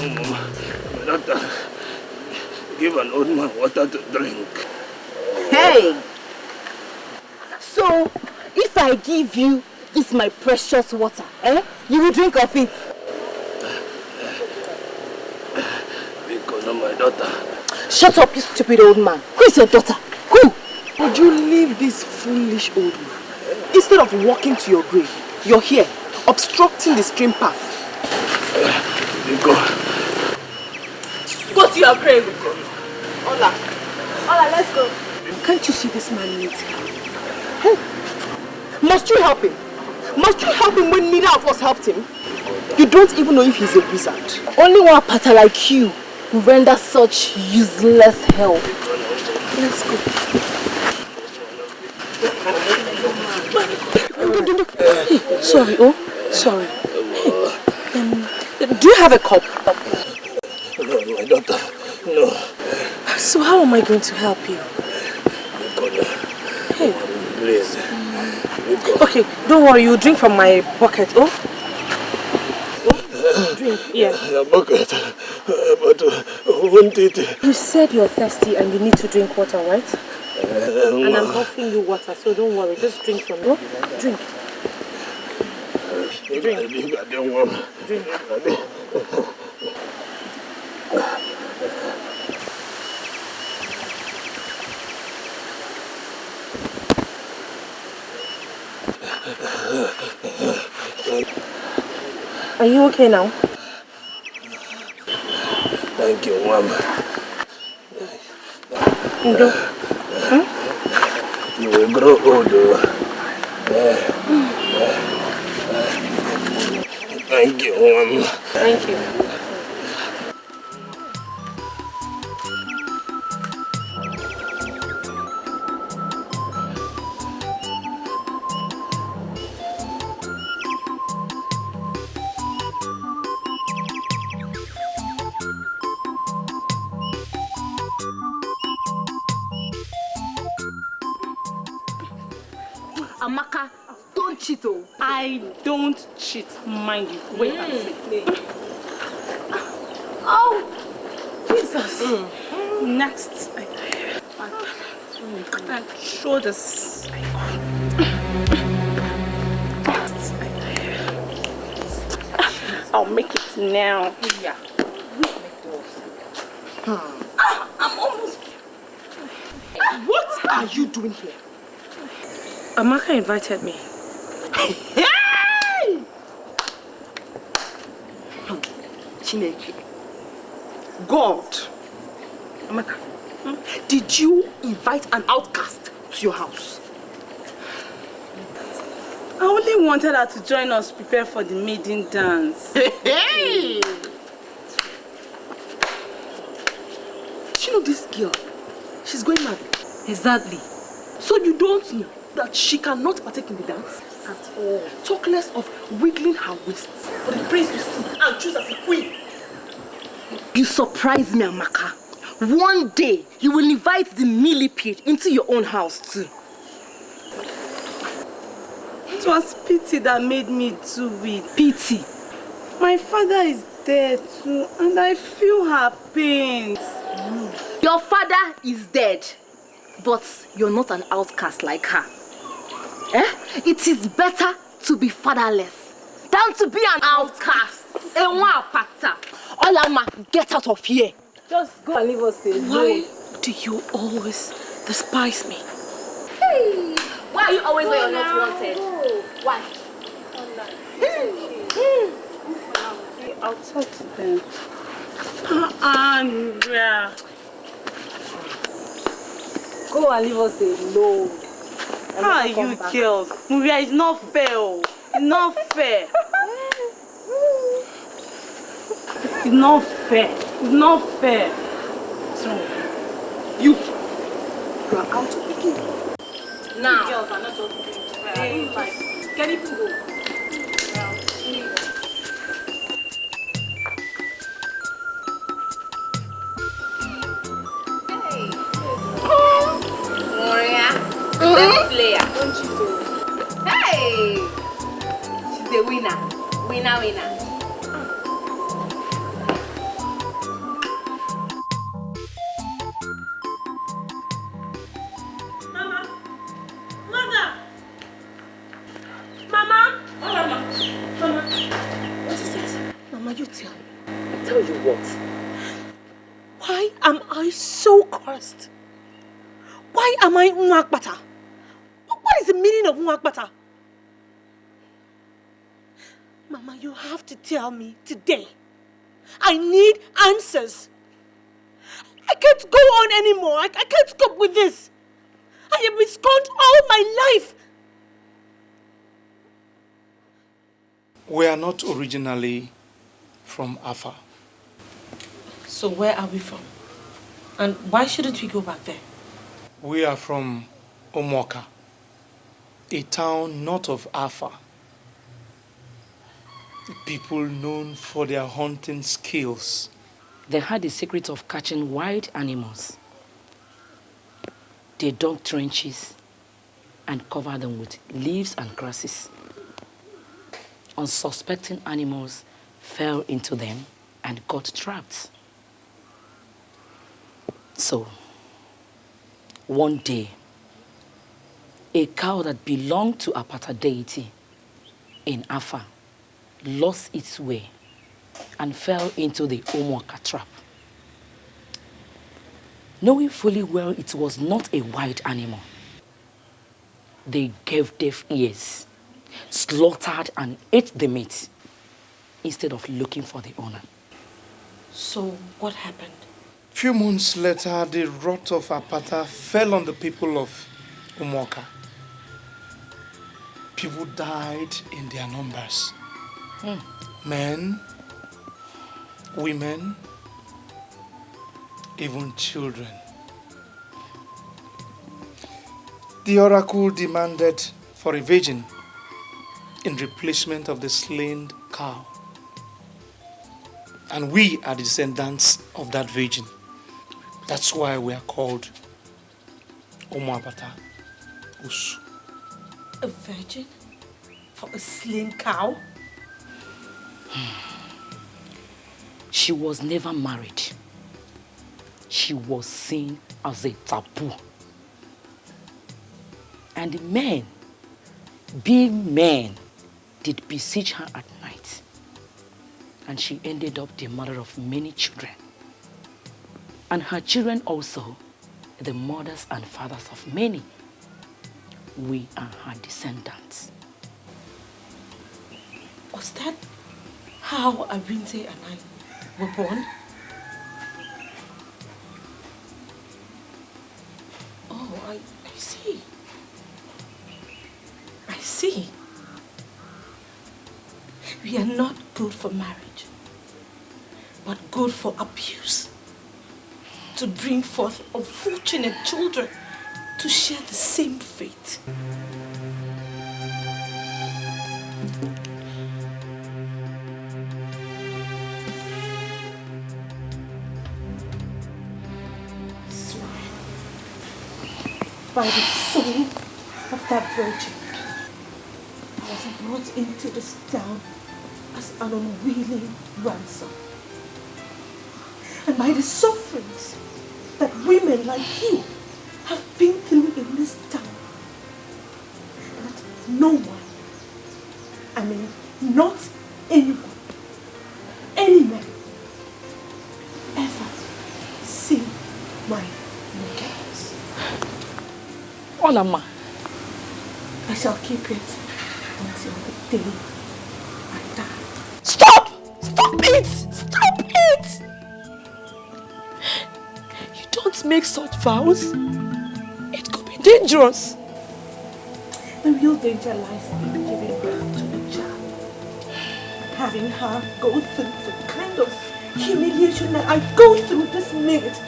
Doctor, give an old man water to drink. Hey! So, if I give you this my precious water, you will drink of it? Because of my daughter. Shut up, you stupid old man. Who is your daughter? Who? Would you leave this foolish old man? Instead of walking to your grave, you're here, obstructing the stream path. Go to your grave. Ola, let's go. Can't you see this man needs help? Must you help him? Must you help him when neither of us helped him? You don't even know if he's a wizard. Only one pata like you will render such useless help. Let's go. Sorry, sorry. Do you have a cup? No, my daughter, no. So how am I going to help you? Hey. Please. Okay, don't worry, you drink from my bucket, drink, yeah. Your bucket, but won't it? You said you're thirsty and you need to drink water, right? And I'm offering you water, so don't worry, just drink from it. Drink. Drink. I don't want. Drink. Are you okay now? Thank you, Mom. Ido. You will grow older. Thank you, Mom. Thank you. Amaka, don't cheat, oh. I don't cheat, mind you. Wait and see. Oh, Jesus. Next, and shoulders. I'll make it now. Yeah. I'm almost. What are you doing here? Amaka invited me. Hey! Chineke. God. Amaka, did you invite an outcast to your house? I only wanted her to join us prepare for the maiden dance. Hey! You know this girl? She's going mad. Exactly. So you don't know that she cannot partake in the dance at all. Talk less of wiggling her waists for the prince to see and choose as a queen. You surprise me, Amaka. One day, you will invite the millipede into your own house too. It was pity that made me do it. Pity. My father is dead too, and I feel her pain. Your father is dead, but you're not an outcast like her. It is better to be fatherless than to be an outcast. Olama, get out of here. Just go and leave us alone. Why do you always despise me? Hey! Why are you always where you're not wanted? Why? I'll talk to them. Andrea. Go and leave us alone. How are you girls? Maria, it's not fair. It's not fair. It's not fair. It's not fair. What's wrong? You are out of the game. Now. Girls are not just doing fair. I don't like it. Can you go? Maria, best player. Don't you do? Hey! She's a winner. Winner. tell you what. Why am I so cursed? Why am I Nwakbata? What is the meaning of Nwakbata? Mama, you have to tell me today. I need answers. I can't go on anymore. I can't cope with this. I have been scorned all my life. We are not originally from Afa. So where are we from? And why shouldn't we go back there? We are from Omoka, a town north of Afa. People known for their hunting skills. They had the secret of catching wild animals. They dug trenches and covered them with leaves and grasses. Unsuspecting animals fell into them and got trapped. So, one day, a cow that belonged to a Apata deity in Afa lost its way and fell into the Omoka trap. Knowing fully well it was not a wild animal, they gave deaf ears, slaughtered and ate the meat instead of looking for the owner. So what happened? Few months later, the wrath of Apata fell on the people of Omoka. People died in their numbers. Men, women, even children. The oracle demanded for a virgin in replacement of the slain cow. And we are the descendants of that virgin. That's why we are called Omoabata Usu. A virgin? For a slain cow? She was never married. She was seen as a taboo. And the men, being men, did besiege her at night. And she ended up the mother of many children. And her children also, the mothers and fathers of many. We are her descendants. Was that how Abinte and I were born? Oh, I see. I see. We are not good for marriage, but good for abuse. To bring forth unfortunate children to share the same fate. By the soul of that virgin, I was brought into this town as an unwilling ransom. And by the sufferings that women like you have been through in this town, that no one, I mean not anyone, any man, ever see my nakedness. Olama. I shall keep it until the day I die. Stop! Stop it! Stop it! You don't make such vows. It could be dangerous. The real danger lies in giving birth to a child. Having her go through the kind of humiliation that I go through this minute.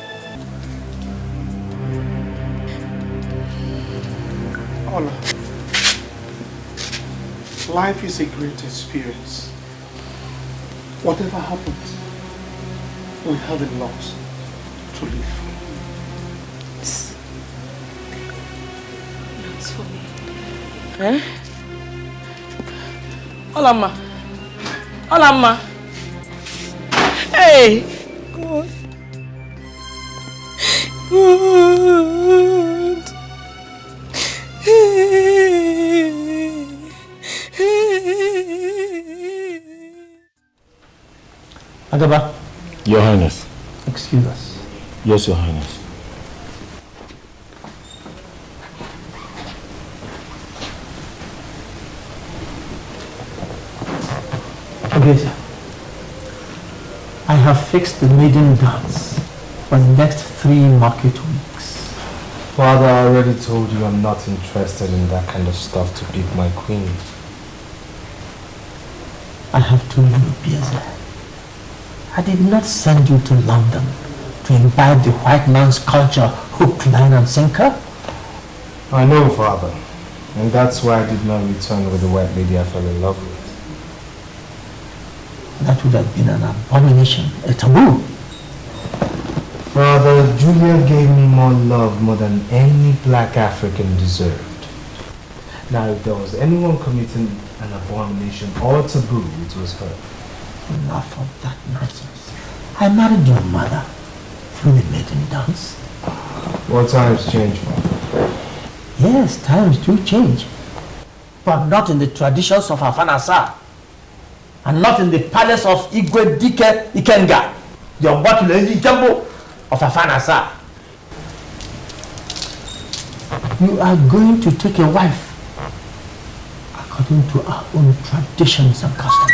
Ola, life is a great experience. Whatever happens, we have a lot to live for. That's for me. Eh? Olama. Olama. Hey! God. God. Agaba, Your Highness. Excuse us. Yes, Your Highness. Okay, sir. I have fixed the maiden dance for the next 3 market weeks. Father, I already told you I'm not interested in that kind of stuff to pick my queen. I have told you, Biaza. I did not send you to London to imbibe the white man's culture, hook, line and sinker. I know, Father. And that's why I did not return with the white lady I fell in love with. That would have been an abomination, a taboo. Father, Julia gave me more love more than any black African deserved. Now, if there was anyone committing an abomination or taboo, it was her. Enough of that nonsense. I married your mother through the maiden dance. What times change, Father? Yes, times do change. But not in the traditions of Afanasa. And not in the palace of Igwe Dikeh Ikenga, the Ombatule Temple of Afanasa. You are going to take a wife according to our own traditions and customs.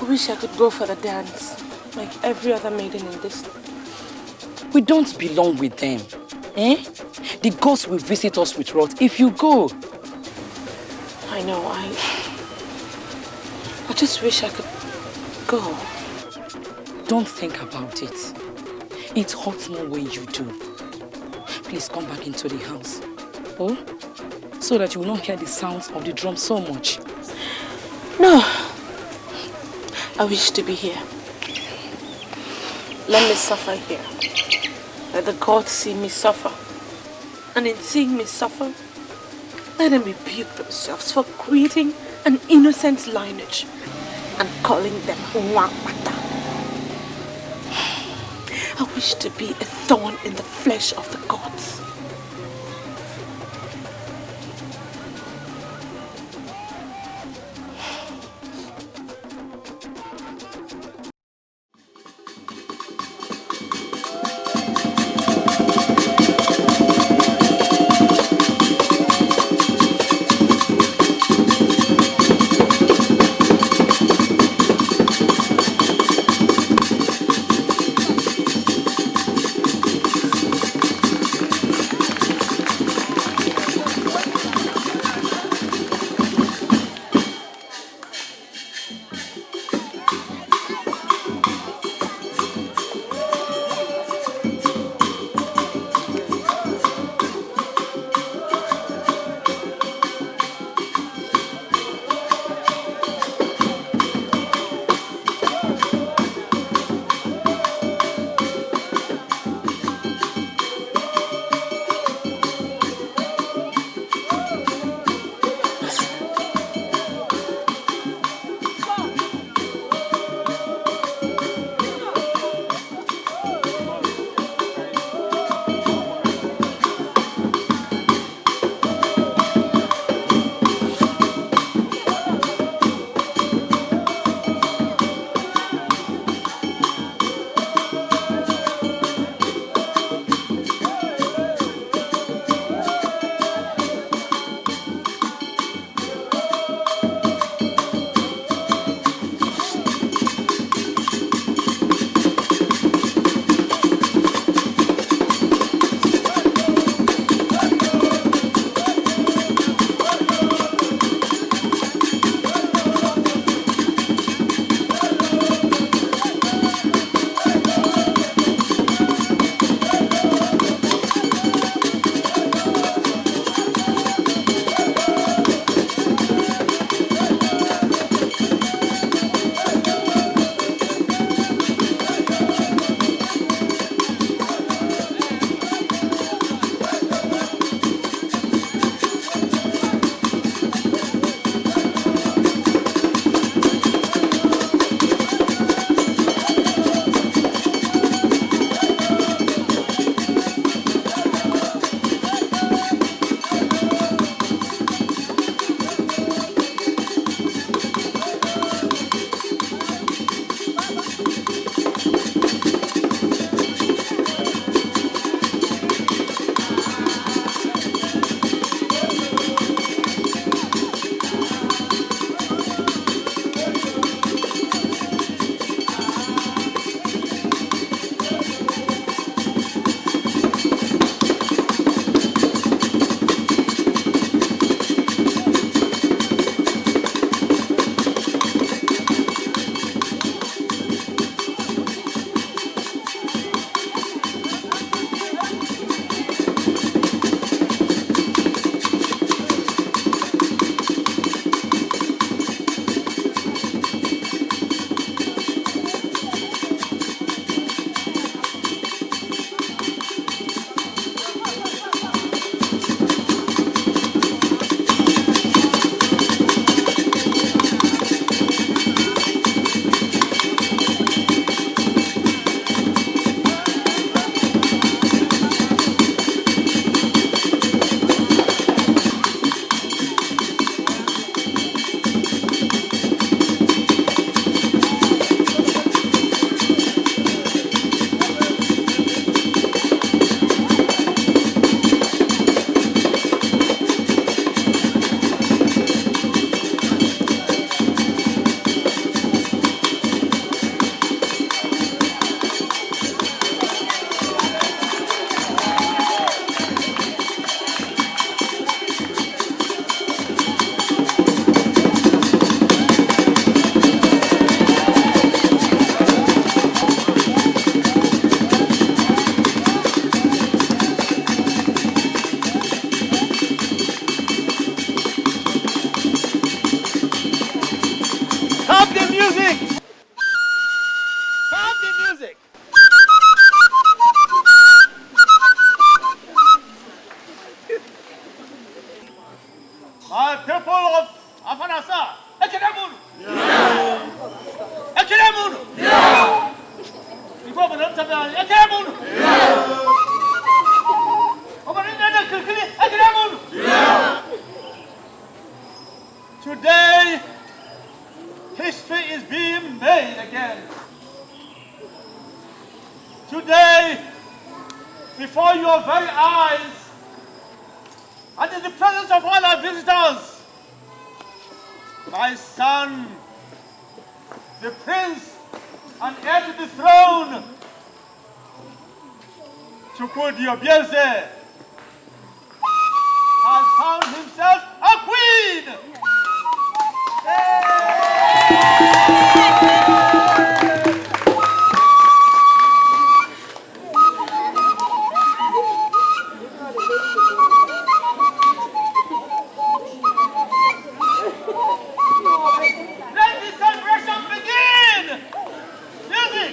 I wish I could go for the dance, like every other maiden in this. We don't belong with them. Eh? The ghosts will visit us with wrath if you go. I know, I just wish I could go. Don't think about it. It hurts more when you do. Please come back into the house. Oh? So that you will not hear the sounds of the drum so much. No. I wish to be here. Let me suffer here. Let the gods see me suffer. And in seeing me suffer, let them rebuke themselves for creating an innocent lineage and calling them Nwapata. I wish to be a thorn in the flesh of the gods. people of Afanasa. Ekenemunu. Ekenemunu. Before we don't tell them, Ekenemunu. Today, history is being made again. Today, before your very eyes, and in the presence of all our visitors, my son, the prince and heir to the throne, Chukwudi Obieze, has found himself a queen! Let the celebration begin! Music!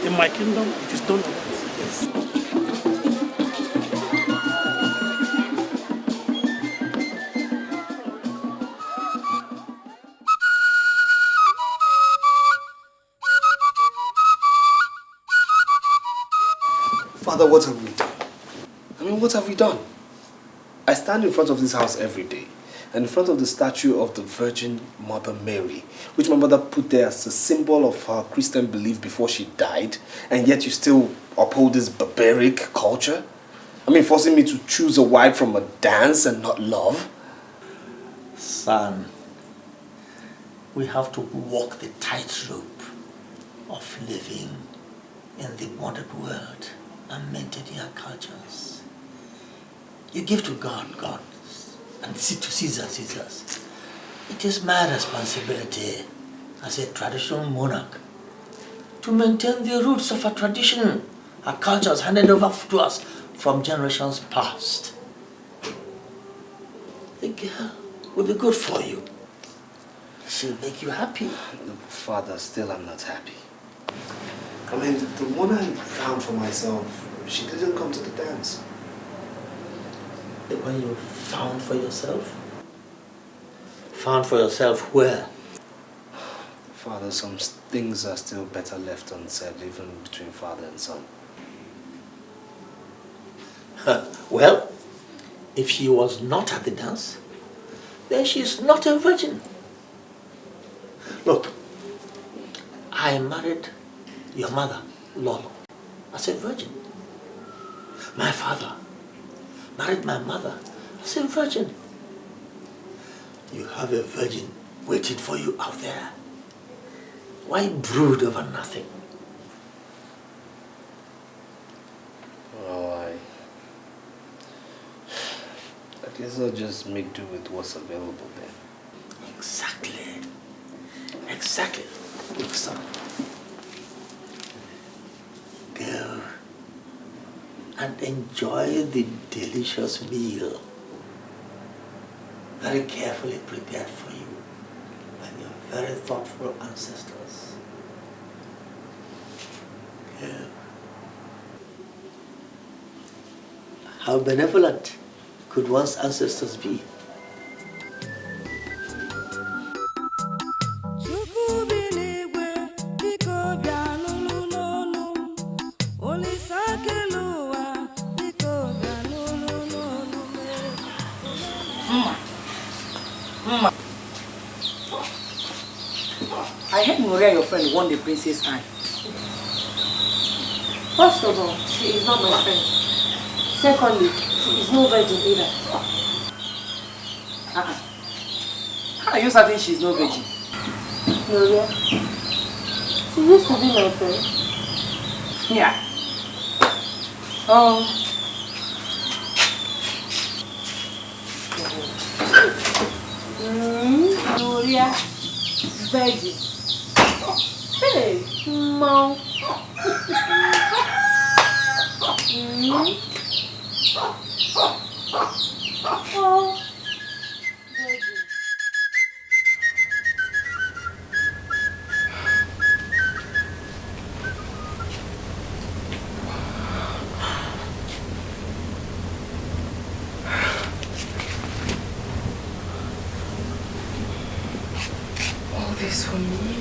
In my kingdom, it is done. Father, what have we done? I mean, what have we done? I stand in front of this house every day, and in front of the statue of the Virgin Mother Mary, which my mother put there as a symbol of her Christian belief before she died, and yet you still uphold this barbaric culture? I mean, forcing me to choose a wife from a dance and not love? Son, we have to walk the tightrope of living in the modern world and maintaining our cultures. You give to God, God, and to Caesar, Caesars. It is my responsibility as a traditional monarch to maintain the roots of our tradition, our cultures handed over to us from generations past. The girl will be good for you. She'll make you happy. Father, still I'm not happy. I mean, the one I found for myself, she didn't come to the dance. The one you found for yourself? Found for yourself where? Father, some things are still better left unsaid, even between father and son. Well, if she was not at the dance, then she's not a virgin. Look, I married your mother, Lolo, as a virgin. My father married my mother as a virgin. You have a virgin waiting for you out there. Why brood over nothing? Oh, I guess I'll just make do with what's available then. Exactly. Exactly. Look, son. Go and enjoy the delicious meal very carefully prepared for you by your very thoughtful ancestors. Go. How benevolent could one's ancestors be? I heard Maria, your friend, won the princess eye. First of all, she is not my friend. Secondly, she is no virgin either. How are you certain she's no virgin? Maria, she used to be my friend. Yeah. Oh. Gloria, veggie. Hey, mom. Oh. All this for me?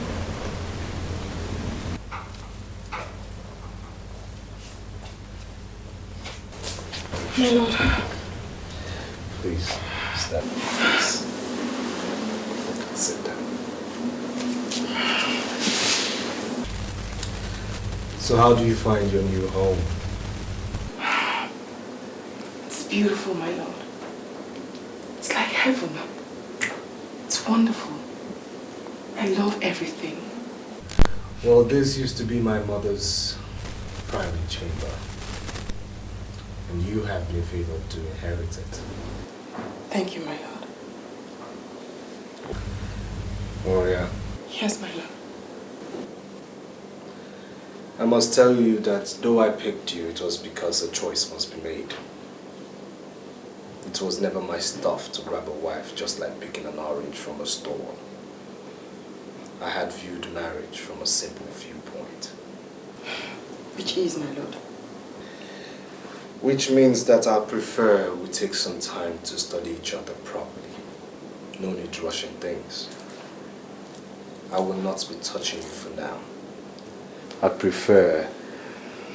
My lord. Please, stand. Please. Sit down. So how do you find your new home? It's beautiful, my lord. It's like heaven. It's wonderful. I love everything. Well, this used to be my mother's private chamber. And you have been favored to inherit it. Thank you, my lord. Gloria, Yes, my lord. I must tell you that though I picked you, it was because a choice must be made. It was never my stuff to grab a wife just like picking an orange from a store. I had viewed marriage from a simple viewpoint. Which is, my lord? Which means that I prefer we take some time to study each other properly. No need rushing things. I will not be touching you for now. I'd prefer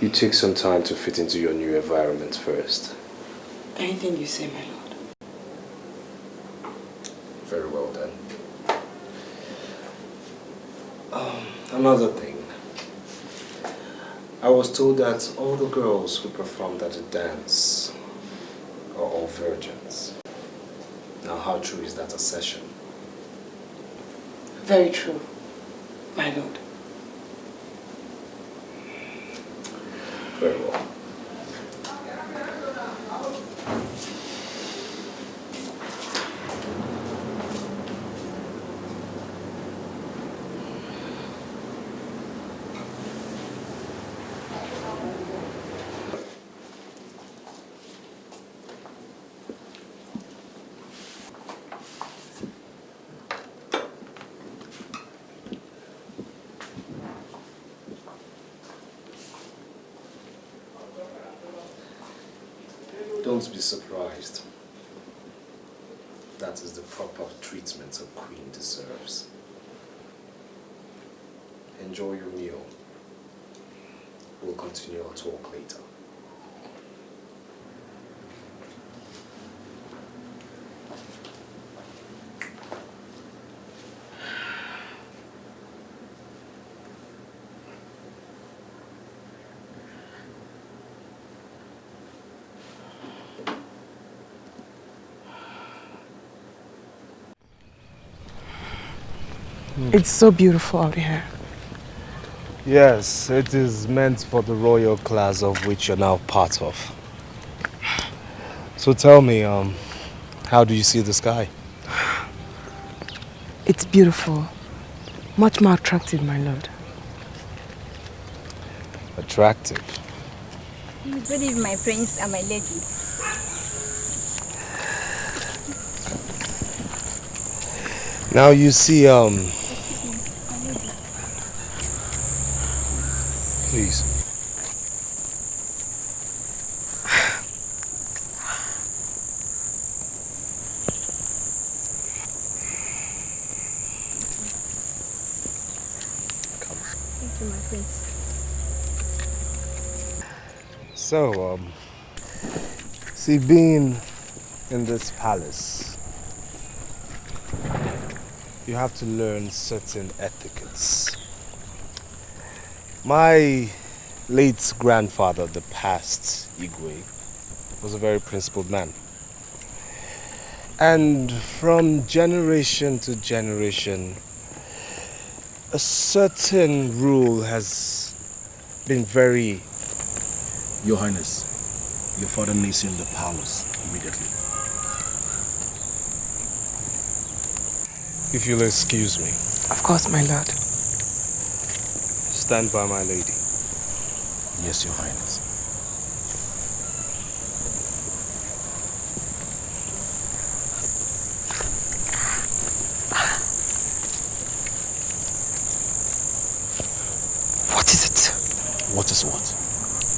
you take some time to fit into your new environment first. Anything you say, my lord. Very well then. Another thing. I was told that all the girls who performed at the dance are all virgins. Now, how true is that assertion? Very true, my lord. Very well. Don't be surprised. That is the proper treatment a queen deserves. Enjoy your meal. We'll continue our talk later. It's so beautiful out here. Yes, it is meant for the royal class of which you're now part of. So tell me, how do you see the sky? It's beautiful. Much more attractive, my lord. Attractive? Good evening, my prince and my lady. Now you see, please. Come. Thank you, my prince. So, see, being in this palace, you have to learn certain etiquettes. My late grandfather, the past Igwe, was a very principled man. And from generation to generation, a certain rule has been very... Your Highness, your father needs you in the palace immediately. If you'll excuse me. Of course, my lord. Stand by my lady. Yes, Your Highness. What is it? What is what?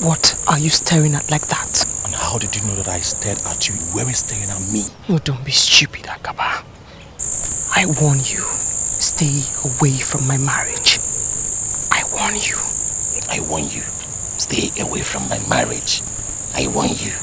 What are you staring at like that? And how did you know that I stared at you? You weren't staring at me. Oh, don't be stupid, Agaba. I warn you, stay away from my marriage. I warn you. I warn you. Stay away from my marriage. I warn you.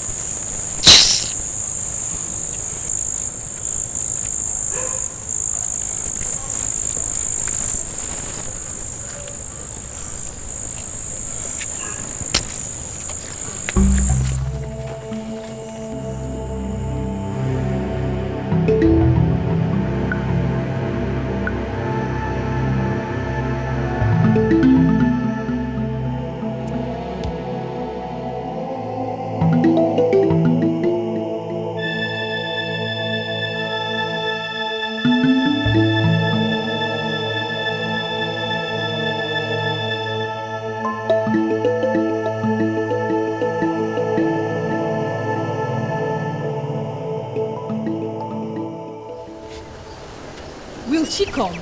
Will she come?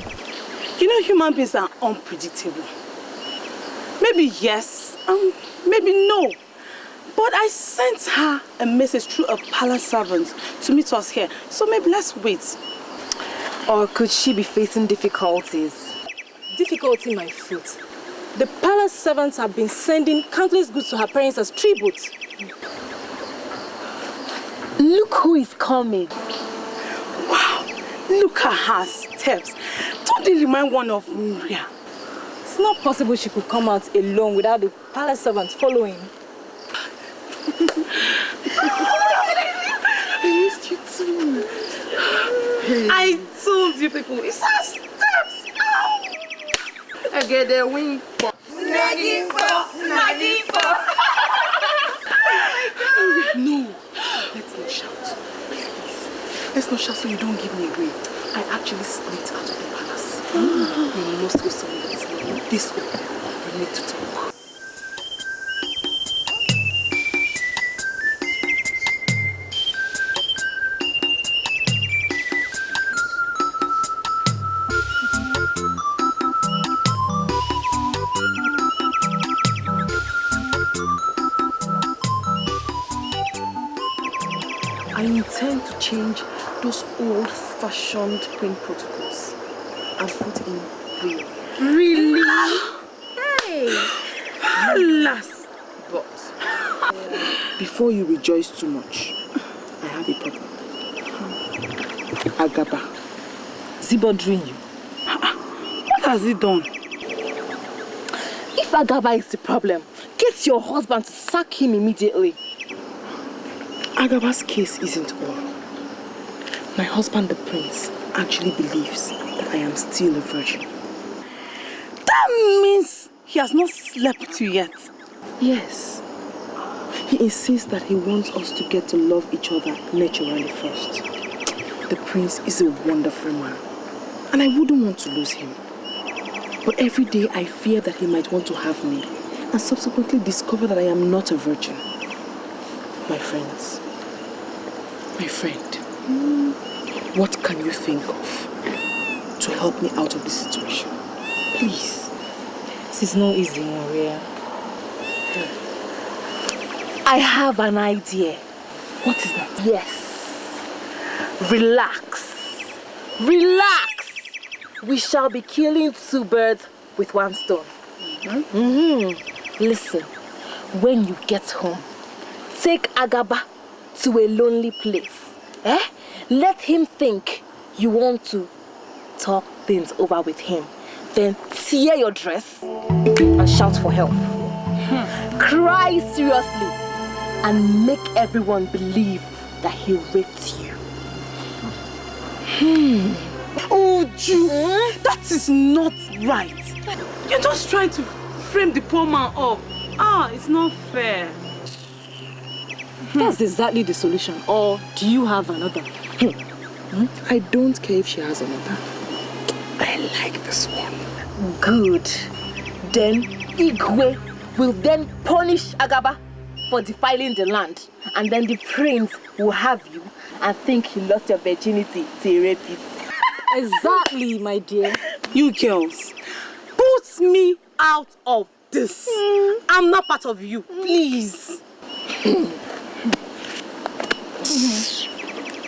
You know, human beings are unpredictable. Maybe yes, maybe no. But I sent her a message through a palace servant to meet us here. So maybe let's wait. Or could she be facing difficulties? Difficulty, my foot. The palace servants have been sending countless goods to her parents as tribute. Look who is coming. Wow, look at her steps. Don't they remind one of Maria? It's not possible she could come out alone without the palace servants following. I missed you too. I told you people, it's her steps. I get the wing. No, let's not shout. Please. Let's not shout so you don't give me away. I actually slipped out of the palace. We must go somewhere that is not this way. We need to talk. I intend to change those old-fashioned queen protocols and put in real. Really? Hey! Alas, but before you rejoice too much, I have a problem. Agaba, is he bothering you? What has he done? If Agaba is the problem, get your husband to sack him immediately. Agaba's case isn't all. My husband, the prince, actually believes that I am still a virgin. That means he has not slept with you yet. Yes. He insists that he wants us to get to love each other naturally first. The prince is a wonderful man, and I wouldn't want to lose him. But every day I fear that he might want to have me, and subsequently discover that I am not a virgin. My friends, my friend, what can you think of to help me out of this situation? Please. This is not easy, Maria. I have an idea. What is that? Yes. Relax. Relax. We shall be killing two birds with one stone. Listen, when you get home, take Agaba to a lonely place. Let him think you want to talk things over with him. Then tear your dress and shout for help. Cry seriously and make everyone believe that he raped you. Oh, Ju, that is not right. You're just trying to frame the poor man up. It's not fair. That's exactly the solution. Or do you have another? I don't care if she has another. like this one. Good. Then Igwe will then punish Agaba for defiling the land. And then the prince will have you and think he lost your virginity to a rapist. Exactly, my dear. You girls, put me out of this. I'm not part of you, please.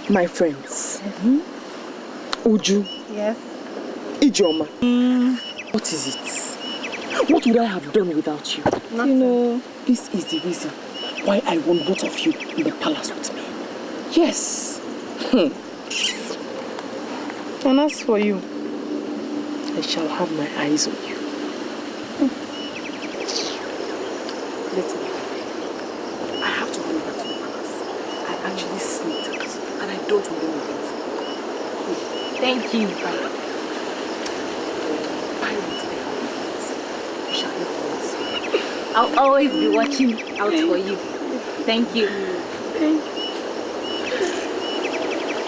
My friends, Uju, yes, Ijoma, what is it? What would I have done without you? Nothing. You know, this is the reason why I want both of you in the palace with me. Yes. And as for you, I shall have my eyes on you. Let me. I have to run back to the palace. I actually sneaked out, and I don't want them to Thank you. I want to be you shall never miss. I'll always be watching out for you. Thank you.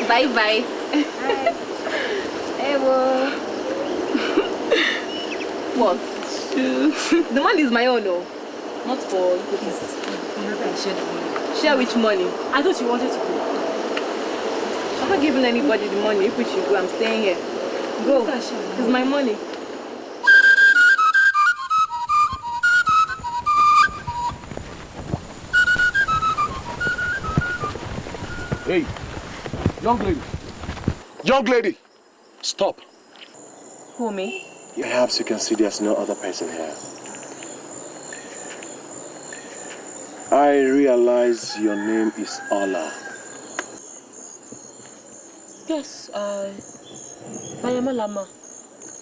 Bye bye. Bye. Ewo. What? The money is my own, though. Not for you. Share which money? I thought you wanted to go. I'm not giving anybody the money. If we should go, I'm staying here. Go. It's my money. Hey, young lady. Young lady, stop. Who, me? Perhaps you can see there's no other person here. I realize your name is Ola. Yes, I am Alama.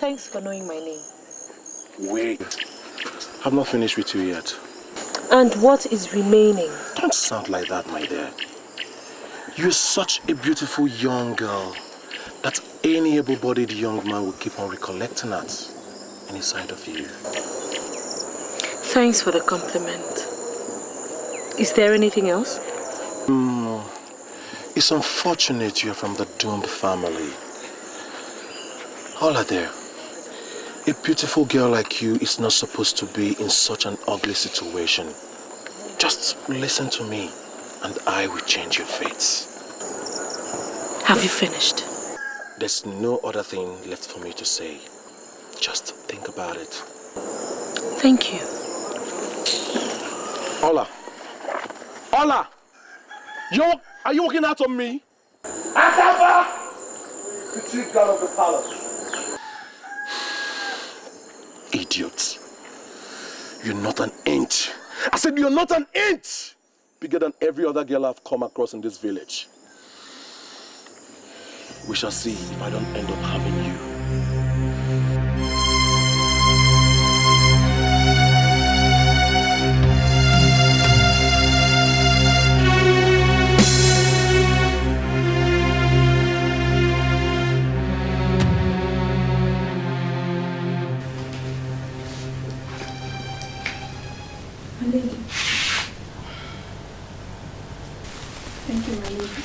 Thanks for knowing my name. Wait, I've not finished with you yet. And what is remaining? Don't sound like that, my dear. You're such a beautiful young girl that any able-bodied young man will keep on recollecting at any sight of you. Thanks for the compliment. Is there anything else? It's unfortunate you're from the doomed family. Hola there. A beautiful girl like you is not supposed to be in such an ugly situation. Just listen to me and I will change your fates. Have you finished? There's no other thing left for me to say. Just think about it. Thank you. Ola. Ola! Are you walking out on me? Akaba! The chief guard of the palace. Idiot. You're not an inch. I said you're not an inch bigger than every other girl I've come across in this village. We shall see if I don't end up having you. Thank you, my lady.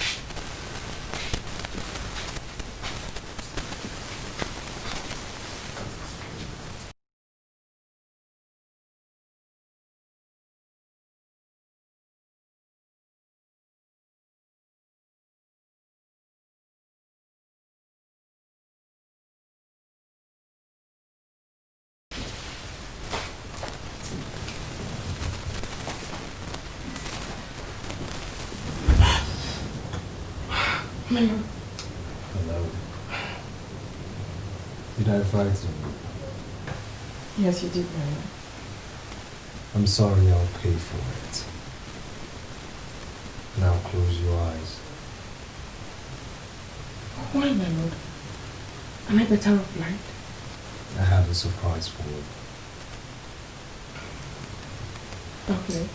Hello. Did I frighten you? Yes, you did, my lord. I'm sorry, I'll pay for it. Now close your eyes. Why, my lord? Am I better off blind? I have a surprise for you. Okay.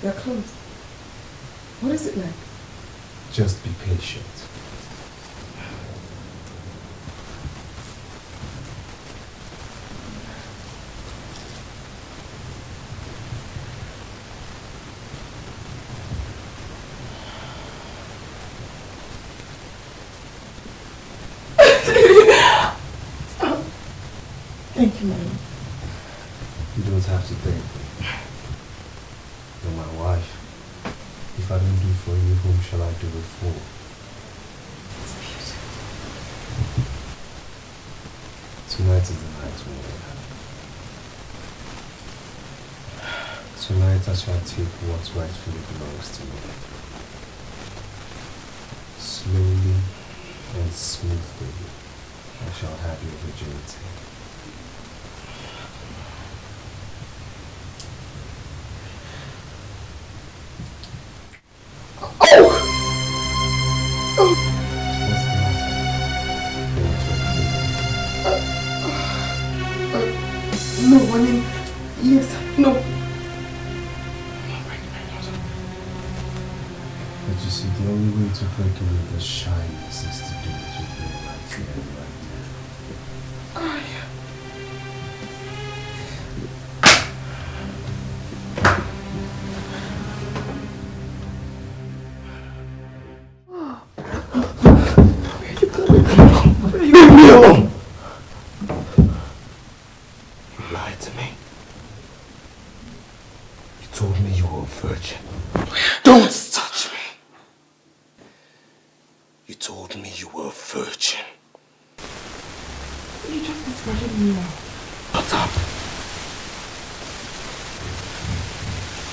They're closed. What is it like? Just be patient. If I don't do for you, whom shall I do it for? Tonight is the night when we're happy. Tonight I shall take what rightfully belongs to me. Slowly and smoothly, I shall have your virginity. No, I mean, yes, no. But you see, the only way to break away the shyness is to do what you're doing right here and right now. Leave me alone! You lied to me. You told me you were a virgin. Don't touch me! You told me you were a virgin. You just discouraged me now. Shut up!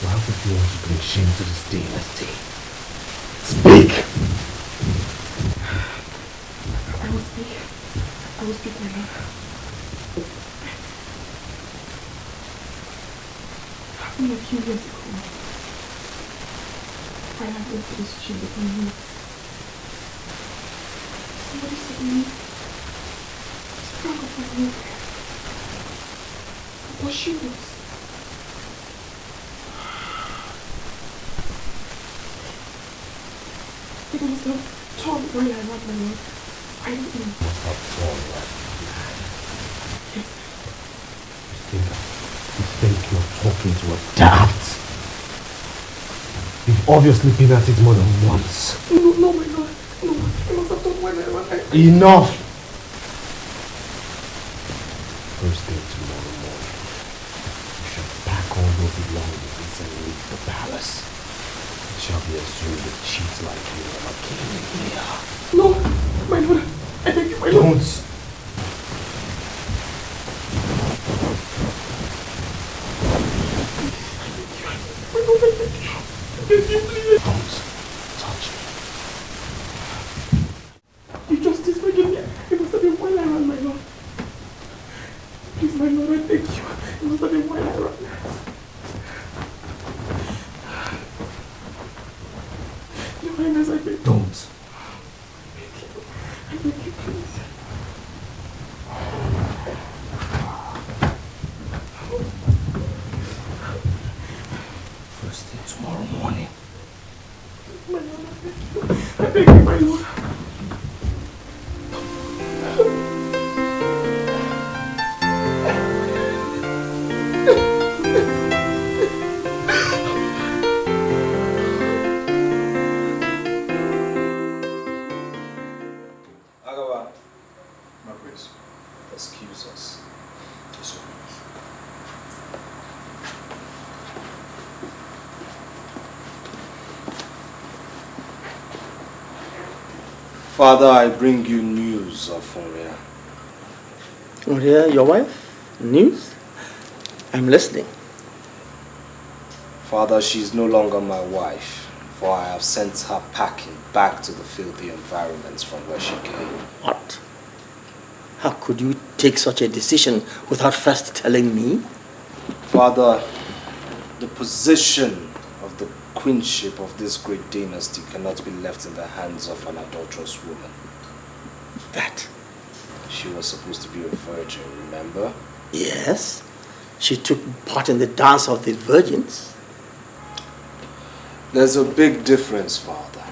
Why would you want to bring shame to this dynasty? Speak! I will speak, my love. Happened a few years ago. I went to this gym with my niece. Somebody said to me, sprang up my milk. What she was. It was the tall boy I love, my love. I don't know. What's not wrong right You think you're talking to a dad? You've obviously been at it more than once. No, my lord. No, I must have done when I Enough! First thing tomorrow morning, you shall pack all your belongings and leave the palace. It shall be assumed that cheats like you never came in here. No, my lord. I beg you, my lord. Don't! Don't touch me. You just disregarded me. It must have been while I ran, my lord. Please, my lord, I beg you. It must have been while I ran. Your Highness, I beg you. Don't. I beg you, please. First thing tomorrow morning. My lord, I beg you, my lord. Excuse us. Yes, sir. Father, I bring you news of Oria. Oria, your wife? News? I'm listening. Father, she is no longer my wife, for I have sent her packing back to the filthy environments from where she came. What? How could you take such a decision without first telling me? Father, the position of the queenship of this great dynasty cannot be left in the hands of an adulterous woman. That? She was supposed to be a virgin, remember? Yes. She took part in the dance of the virgins. There's a big difference, Father,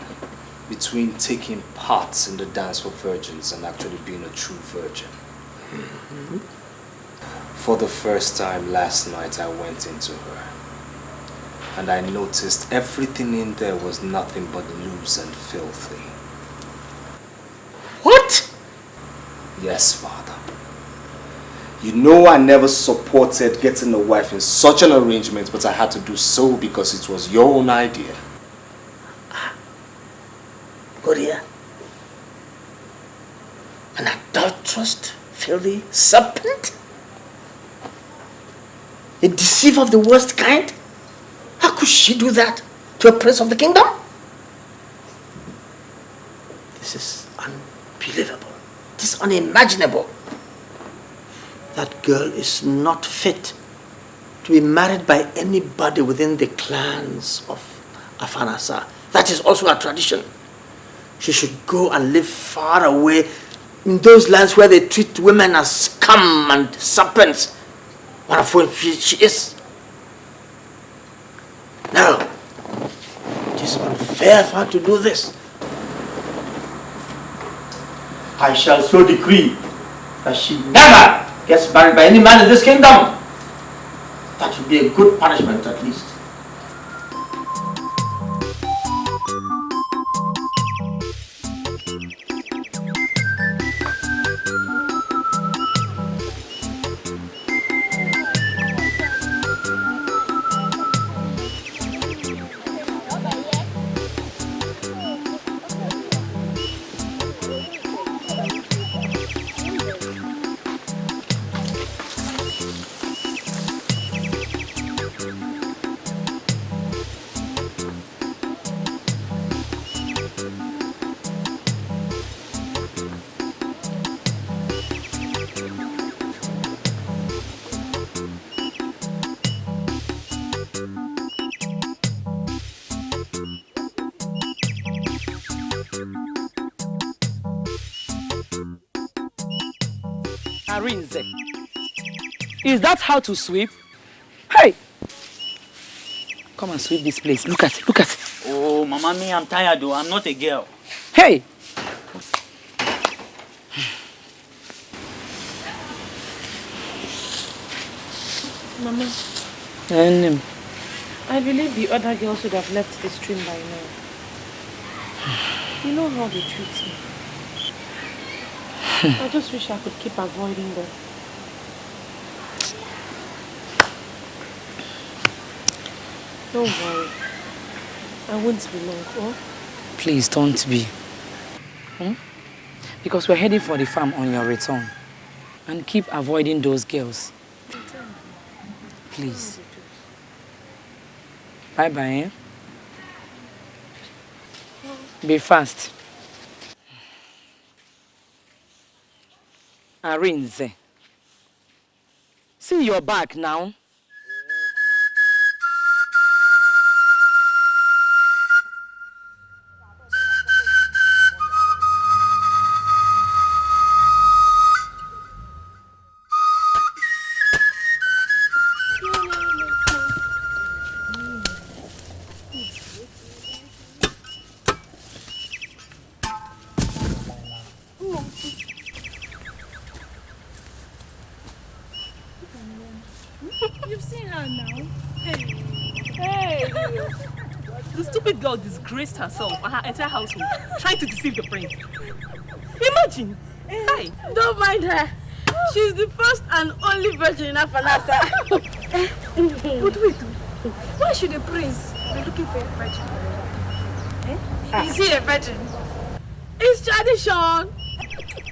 between taking part in the dance for virgins and actually being a true virgin. Mm-hmm. For the first time last night, I went into her. And I noticed everything in there was nothing but loose and filthy. What? Yes, Father. You know I never supported getting a wife in such an arrangement, but I had to do so because it was your own idea. Korea. An adulterous, filthy serpent? A deceiver of the worst kind? How could she do that to a prince of the kingdom? This is unbelievable. It is unimaginable. That girl is not fit to be married by anybody within the clans of Afanasa. That is also a tradition. She should go and live far away in those lands where they treat women as scum and serpents, one of whom she is. No, it is unfair for her to do this. I shall so decree that she never gets married by any man in this kingdom. That would be a good punishment at least. Arinze, is that how to sweep? Hey! Come and sweep this place. Look at it, look at it. Oh, Mama, me, I'm tired though. I'm not a girl. Hey! Mama, I believe the other girls should have left the stream by now. You know how they treat me. I just wish I could keep avoiding them. Don't worry. I won't be long, oh? Please don't be. Because we're heading for the farm on your return. And keep avoiding those girls. Please. Bye-bye, eh? Be fast. Arinze. See your back now. You've seen her now. Hey! The stupid girl disgraced herself and her entire household, trying to deceive the prince. Imagine! Hey! Don't mind her. She's the first and only virgin in Afanasa. But wait, why should the prince be looking for a virgin? Is he a virgin? It's tradition.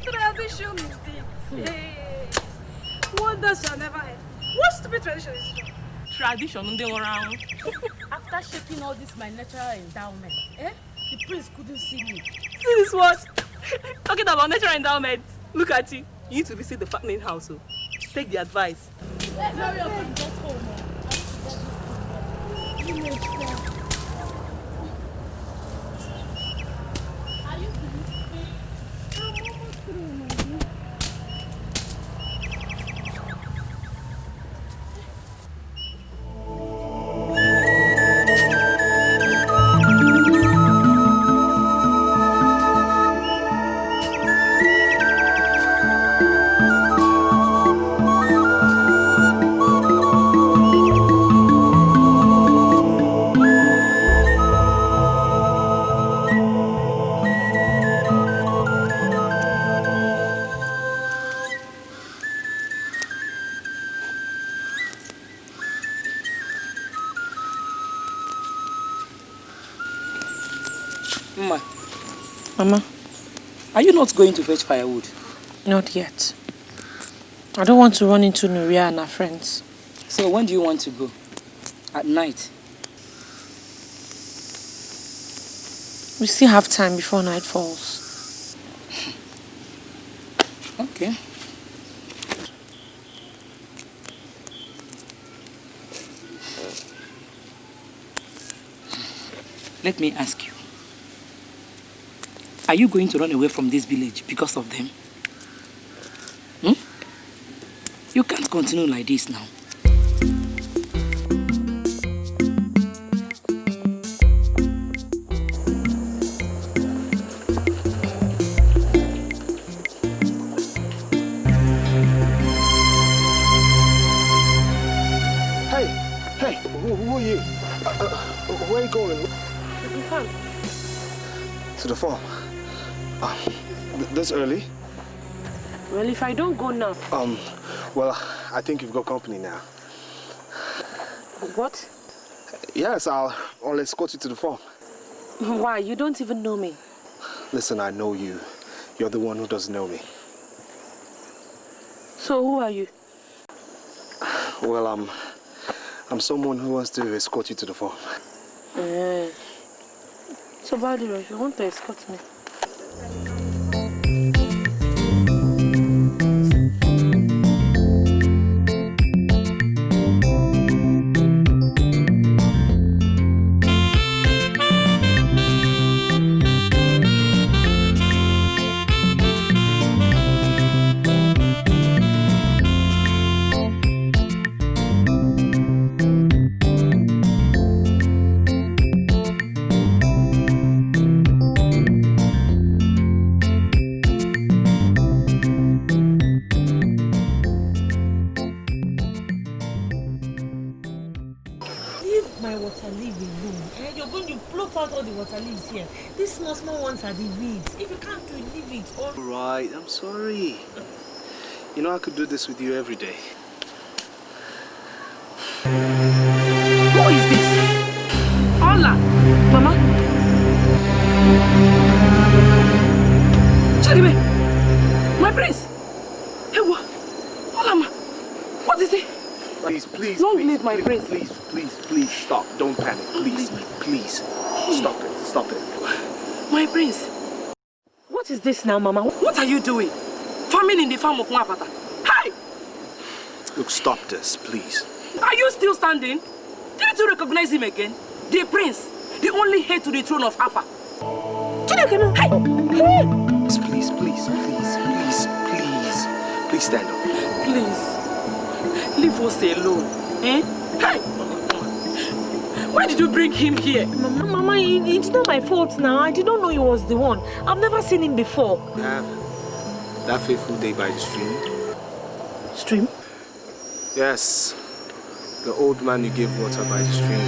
Tradition is deep. Hey. Wonders shall never end. What stupid tradition is this? Tradition, they around. After shaking all this my natural endowment, the prince couldn't see me. See this what? Talking about natural endowment. Look at you. You need to visit the fattening house. So. Take the advice. Let's hurry up and get home. Are you Mama. Are you not going to fetch firewood? Not yet. I don't want to run into Nuria and her friends. So when do you want to go? At night? We still have time before night falls. Okay. Let me ask you. Are you going to run away from this village because of them? You can't continue like this now. Hey, who are you? Where are you going? To the farm. To the farm? This early? Well, if I don't go now. Well, I think you've got company now. What? Yes, I'll escort you to the farm. Why? You don't even know me. Listen, I know you. You're the one who doesn't know me. So who are you? Well, I'm someone who wants to escort you to the farm. So, Badiro, if you want to escort me. These small ones are the weeds. If you can't do it, leave it. All right, I'm sorry. You know I could do this with you every day. Who is this? Ola! Mama? Charibe! My prince! Hey, what? Ola, ma! What is it? Please, don't leave my prince. Please, stop. Don't panic. Please. Stop it. My prince. What is this now, Mama? What are you doing? Farming in the farm of Mwapata. Hi! Look, stop this, please. Are you still standing? Didn't you recognize him again? The prince, the only heir to the throne of Alpha. Please stand up. Please, leave us alone. Eh? Hey! Why did you bring him here? Mama, it's not my fault now. I didn't know he was the one. I've never seen him before. That fateful day by the stream. Stream? Yes. The old man you gave water by the stream.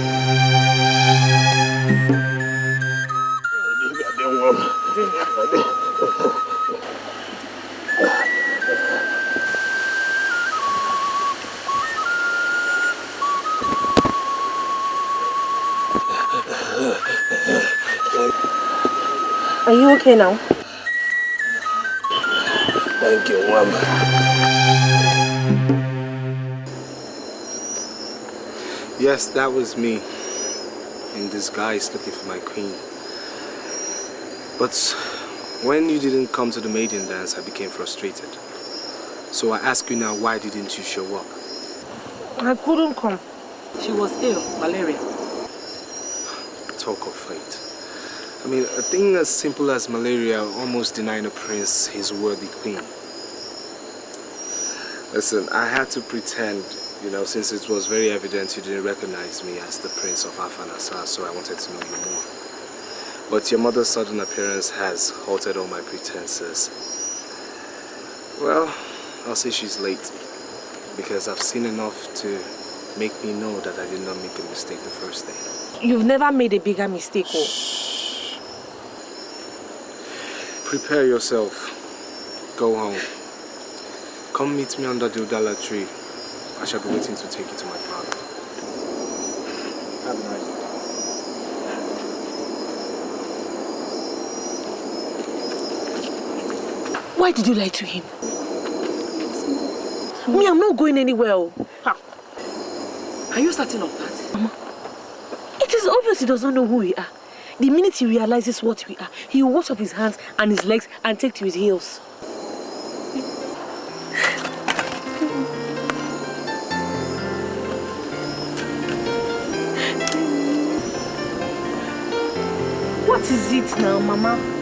Are you okay now? Thank you, Mama. Yes, that was me. In disguise looking for my queen. But when you didn't come to the maiden dance, I became frustrated. So I ask you now, why didn't you show up? I couldn't come. She was ill, malaria. Talk of fate. I mean, a thing as simple as malaria almost denying a prince his worthy queen. Listen, I had to pretend, since it was very evident you didn't recognize me as the prince of Afanasa, so I wanted to know you more. But your mother's sudden appearance has halted all my pretenses. Well, I'll say she's late, because I've seen enough to make me know that I did not make a mistake the first day. You've never made a bigger mistake, oh. Prepare yourself. Go home. Come meet me under the Udala tree. I shall be waiting to take you to my father. Have a nice day. Why did you lie to him? Me, I'm not going anywhere. Ha. Are you certain of that? Mama, it is obvious he does not know who we are. The minute he realizes what we are, he will wash off his hands and his legs and take to his heels. What is it now, Mama?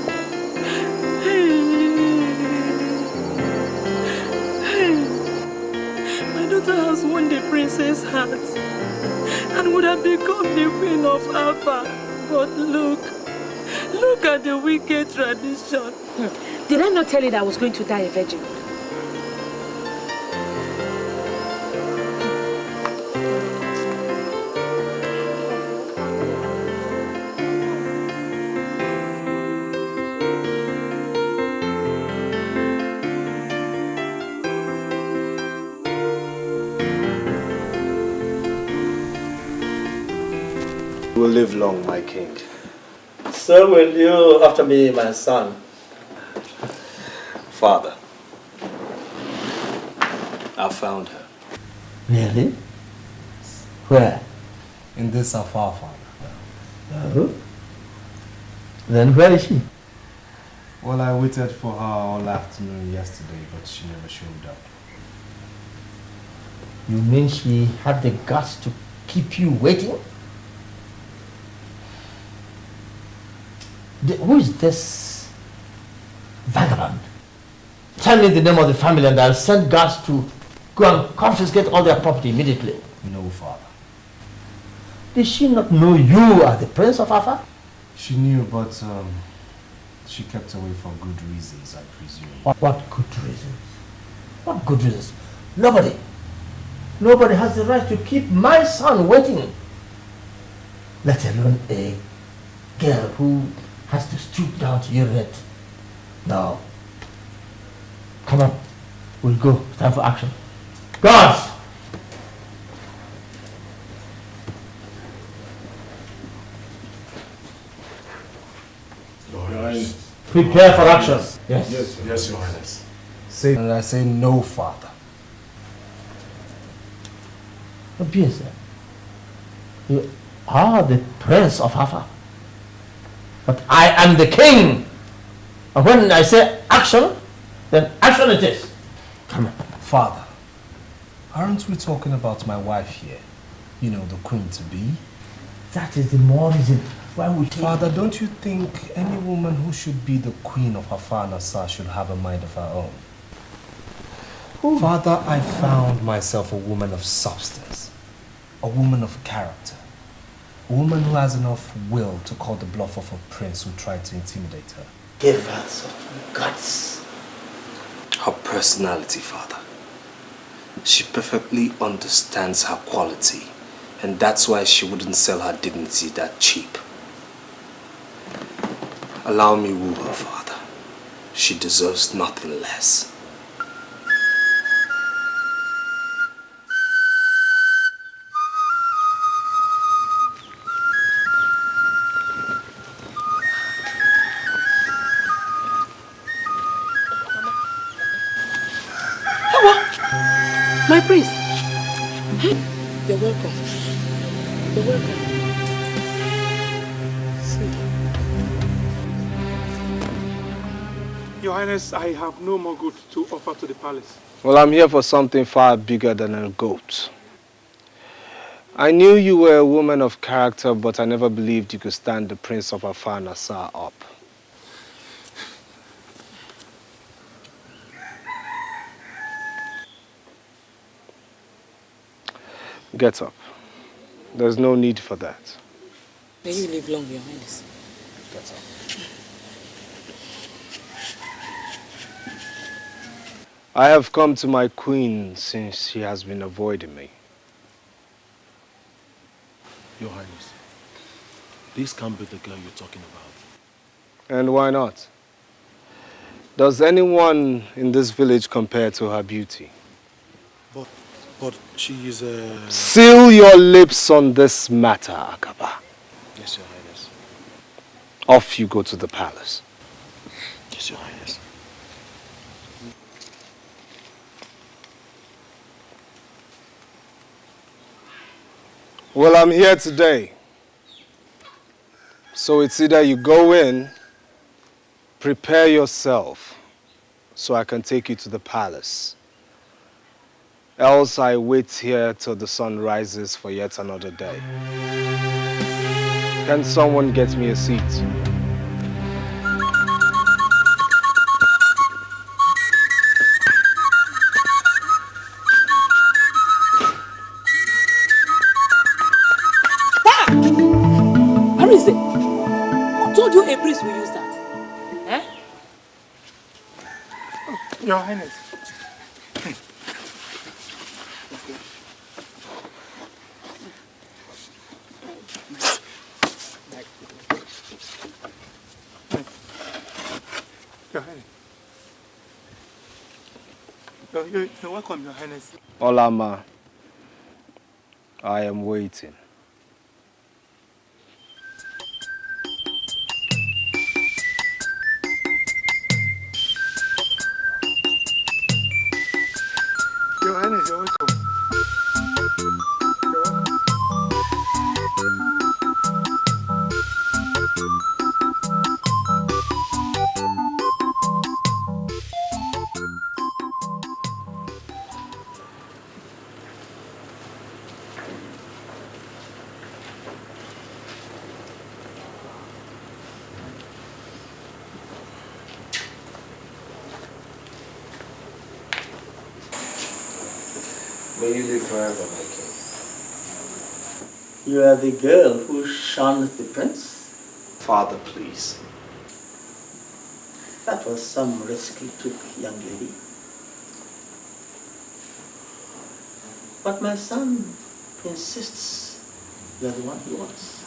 My daughter has won the princess' heart and would have become the queen of Alpha. But look at the wicked tradition. Did I not tell you that I was going to die a virgin? You will live long, my king. So will you after me, my son. Father, I found her. Really? Where? In this afar, Father. Oh. Then where is she? Well, I waited for her all afternoon yesterday, but she never showed up. You mean she had the guts to keep you waiting? Who is this vagabond? Tell me the name of the family and I'll send guards to go and confiscate all their property immediately. No, Father. Did she not know you are the Prince of Alpha? She knew, but she kept away for good reasons, I presume. What good reasons? What good reasons? Nobody has the right to keep my son waiting. Let alone a girl who has to stoop down to urinate. No. Come on. We'll go. Time for action. Guards! Your Highness. Prepare for action. Yes. Yes, Your Highness. Say, and I say no, Father. Obvious. You are the Prince of Alpha. But I am the king. And when I say action, then action it is. Come on. Father, aren't we talking about my wife here? You know, the queen-to-be? That is the more reason why we take... Father, don't you think any woman who should be the queen of her father should have a mind of her own? Ooh. Father, I found myself a woman of substance, a woman of character, a woman who has enough will to call the bluff of a prince who tried to intimidate her. Give her some guts. Her personality, Father. She perfectly understands her quality, and that's why she wouldn't sell her dignity that cheap. Allow me woo her, Father. She deserves nothing less. My priest. You're welcome. You're welcome. Your Highness, I have no more goods to offer to the palace. Well, I'm here for something far bigger than a goat. I knew you were a woman of character, but I never believed you could stand the Prince of Afar Nassar up. Get up. There's no need for that. May you live long, Your Highness. Get up. I have come to my queen since she has been avoiding me. Your Highness, this can't be the girl you're talking about. And why not? Does anyone in this village compare to her beauty? But she is a... Seal your lips on this matter, Akaba. Yes, Your Highness. Off you go to the palace. Yes, Your Highness. Well, I'm here today. So it's either you go in, prepare yourself, so I can take you to the palace. Else I wait here till the sun rises for yet another day. Can someone get me a seat? Where is it? Who told you a breeze will use that? Eh? Your Highness. Your Highness. You're welcome, Your Highness. Olama, I am waiting. Your Highness, you're welcome. You're welcome. May you live forever, my king. You are the girl who shunned the prince? Father, please. That was some risk you took, young lady. But my son insists you are the one he wants.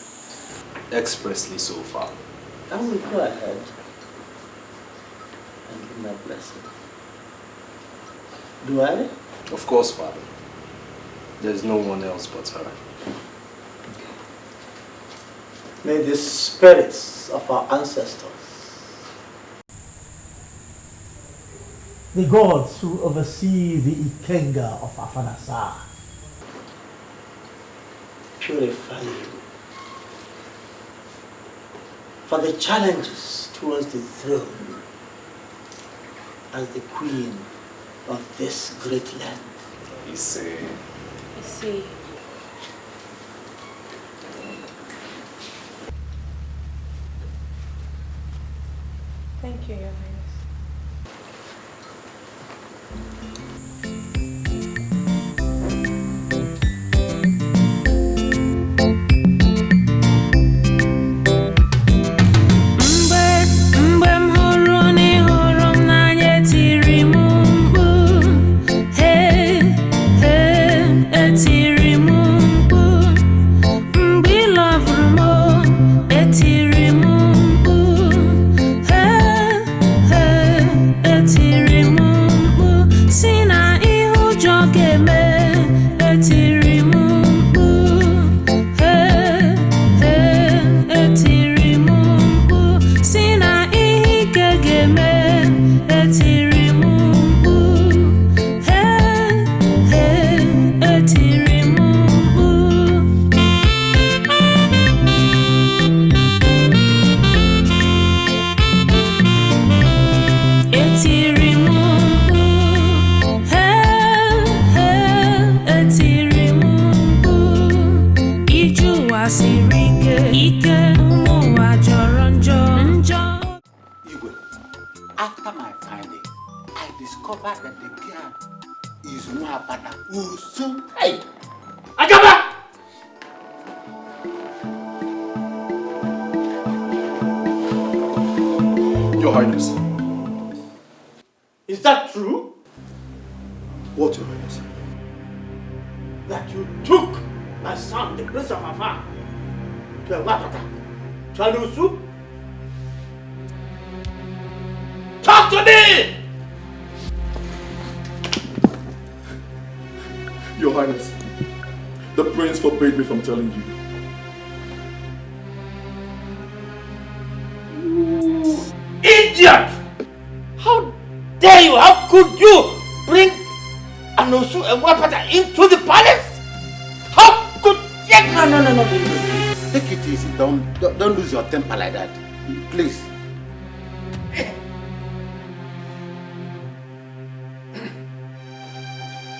Expressly so, Father. I will go ahead and give my blessing. Do I? Of course, Father. There's no one else but her. May the spirits of our ancestors, the gods who oversee the Ikenga of Afanasa, purify you for the challenges towards the throne as the queen of this great land. You see. Thank you, Your Highness. After my finding, I discovered that the girl is Nwabana Usu. Hey! Agaba! Your Highness. Is that true? What, Your Highness? That you took my son, the Prince of Afar, to a Wapata, to an Usu? Talk to me! Your Highness, the prince forbade me from telling you. You idiot! How dare you? How could you bring Anosu and Wapata into the palace? How could you? it easy. Don't lose your temper like that. Please.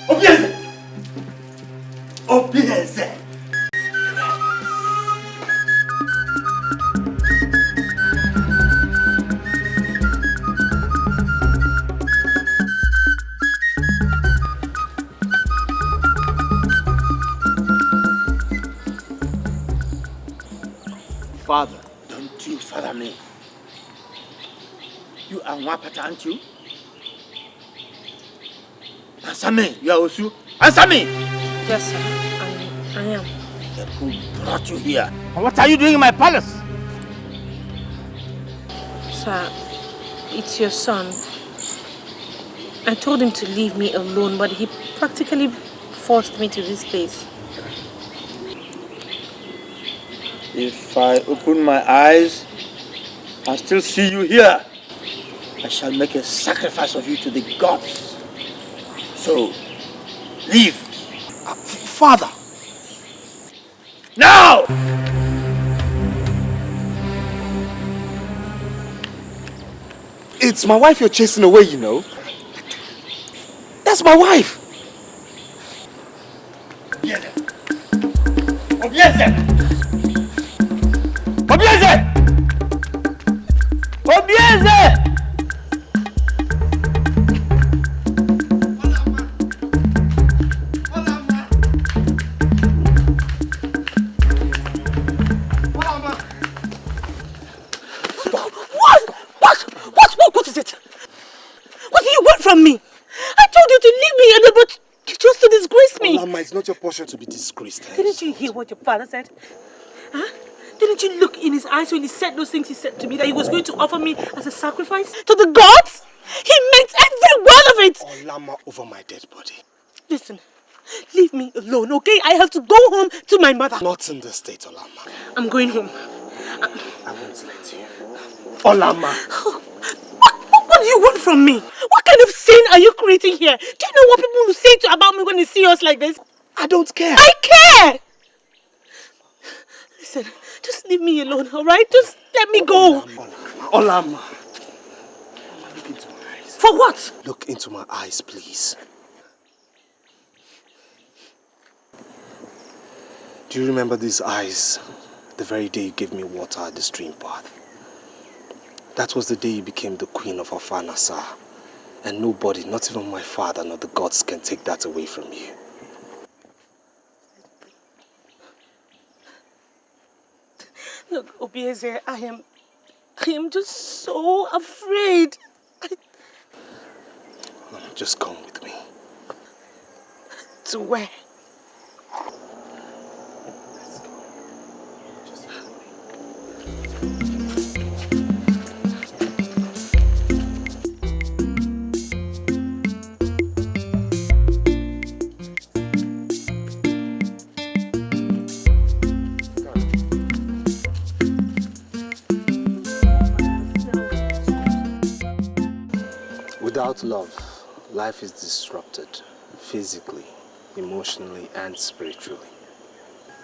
Obieze! Obieze! Father, don't you father me. You are Wapata, aren't you? Answer me, you are Osu. Answer me! Yes, sir. I am. Then who brought you here? And what are you doing in my palace? Sir, it's your son. I told him to leave me alone, but he practically forced me to this place. If I open my eyes and still see you here, I shall make a sacrifice of you to the gods. So, leave. Father! Now! It's my wife you're chasing away, you know. That's my wife! Obieze! Obieze! Obieze! Obieze! What is it? What do you want from me? I told you to leave me, but you chose to disgrace me. Olama, it's not your portion to be disgraced. Didn't you hear what your father said? Huh? Didn't you look in his eyes when he said those things he said to me, that he was going to offer me as a sacrifice to the gods? He meant every word of it. Olama over my dead body. Listen, leave me alone, okay? I have to go home to my mother. Not in this state, Olama. I'm going home. I won't let you. Olama. What do you want from me? What kind of scene are you creating here? Do you know what people will say about me when they see us like this? I don't care. I care! Listen, just leave me alone, alright? Just let me go. Olama. Look into my eyes. For what? Look into my eyes, please. Do you remember these eyes the very day you gave me water at the stream path? That was the day you became the queen of Afanasa. And nobody, not even my father nor the gods, can take that away from you. Look, Obieze, I am just so afraid. Just come with me. To where? Without love, life is disrupted physically, emotionally, and spiritually.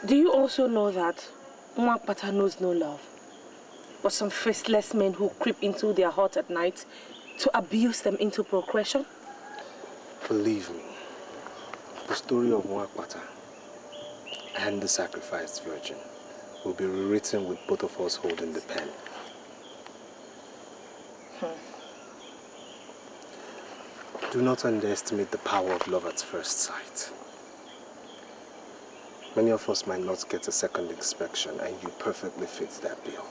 Do you also know that Mwakpata knows no love, but some faceless men who creep into their hearts at night to abuse them into procreation? Believe me, the story of Mwakpata and the sacrificed virgin will be rewritten with both of us holding the pen. Do not underestimate the power of love at first sight. Many of us might not get a second inspection, and you perfectly fit that bill.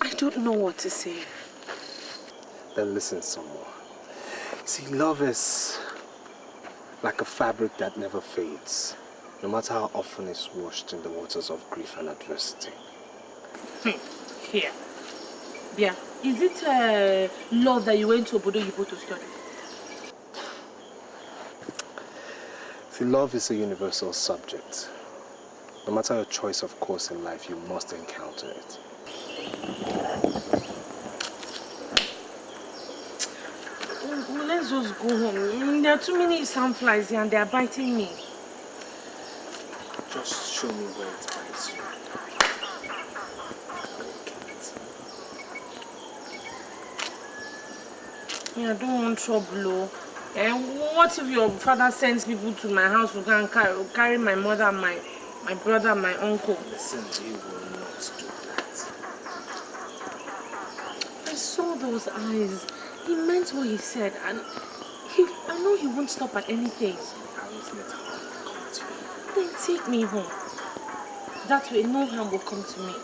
I don't know what to say. Then listen some more. See, love is like a fabric that never fades, no matter how often it's washed in the waters of grief and adversity. Here. Yeah. Is it love that you went to Obodo Yibo to study? See, love is a universal subject. No matter your choice of course in life, you must encounter it. Let's just go home. There are too many sandflies here and they are biting me. Just show me where it bites you. Yeah, I don't want trouble. And what if your father sends people to my house to go and carry my mother, my brother, and my uncle? Listen, he will not do that. I saw those eyes. He meant what he said, and I know he won't stop at anything. I won't let harm come to you. Then take me home. That way, no harm will come to me.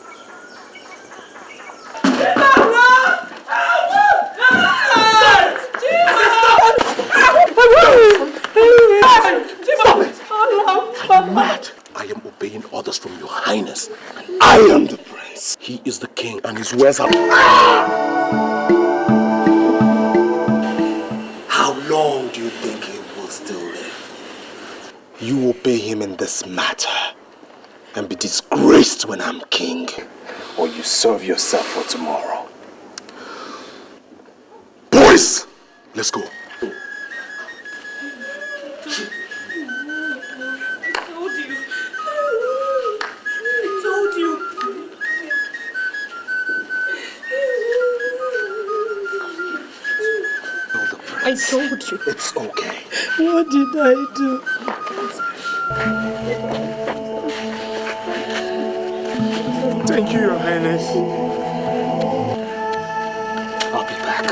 Are you mad? I am obeying orders from your highness. I am the prince. He is the king and his words are... How long do you think he will still live? You obey him in this matter and be disgraced when I'm king, or you serve yourself for tomorrow. Boys, let's go. I told you. It's okay. What did I do? Thank you, Your Highness. I'll be back.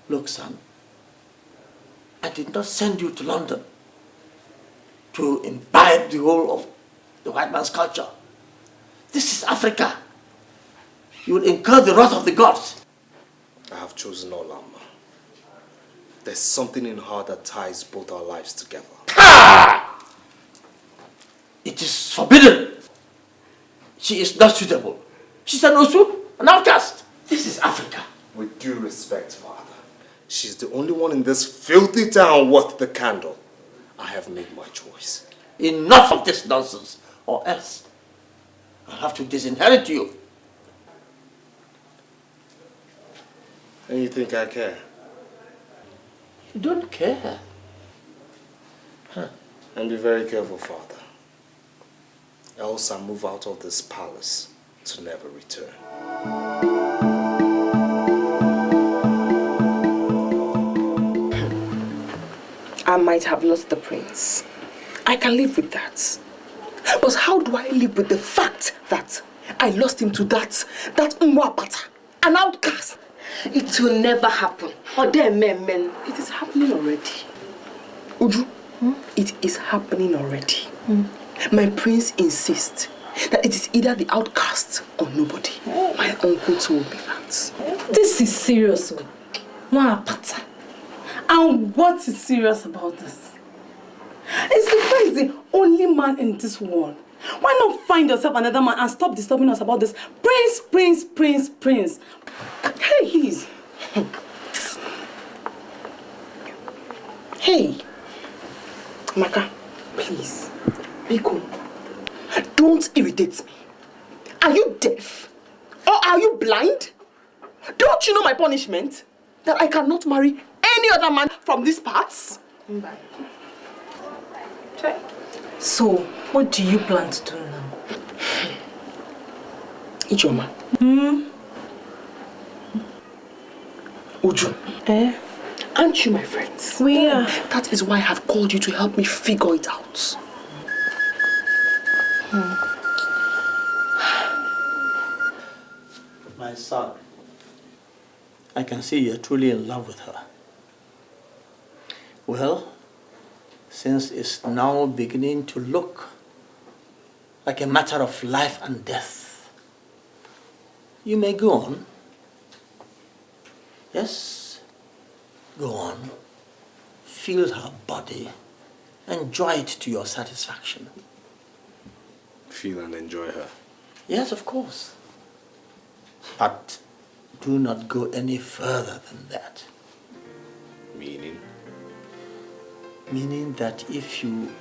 Look, son, I did not send you to London to imbibe the whole of the white man's culture. This is Africa. You will incur the wrath of the gods. I have chosen Olama. There's something in her that ties both our lives together. Ah! It is forbidden. She is not suitable. She's an Osu, an outcast. This is Africa. With due respect, Father, she's the only one in this filthy town worth the candle. I have made my choice. Enough of this nonsense, or else I'll have to disinherit you. And you think I care? You don't care. Huh. And be very careful, Father. Else I move out of this palace to never return. I might have lost the prince. I can live with that. But how do I live with the fact that I lost him to that Mwapata, an outcast? It will never happen. Or there, men. It is happening already. Uju, it is happening already. My prince insists that it is either the outcast or nobody. My uncle told me that. This is serious, Mwapata. And what is serious about this? Is the prince the only man in this world? Why not find yourself another man and stop disturbing us about this prince? Hey, please. Hey, Maka, please, Biko, don't irritate me. Are you deaf? Or are you blind? Don't you know my punishment? That I cannot marry any other man from these parts? So, what do you plan to do now? Ijoma. Uju. Aren't you my friends? We are. That is why I have called you to help me figure it out. My son, I can see you're truly in love with her. Well, since it's now beginning to look like a matter of life and death, you may go on. Yes, go on. Feel her body. Enjoy it to your satisfaction. Feel and enjoy her. Yes, of course. But do not go any further than that. Meaning? Meaning that if you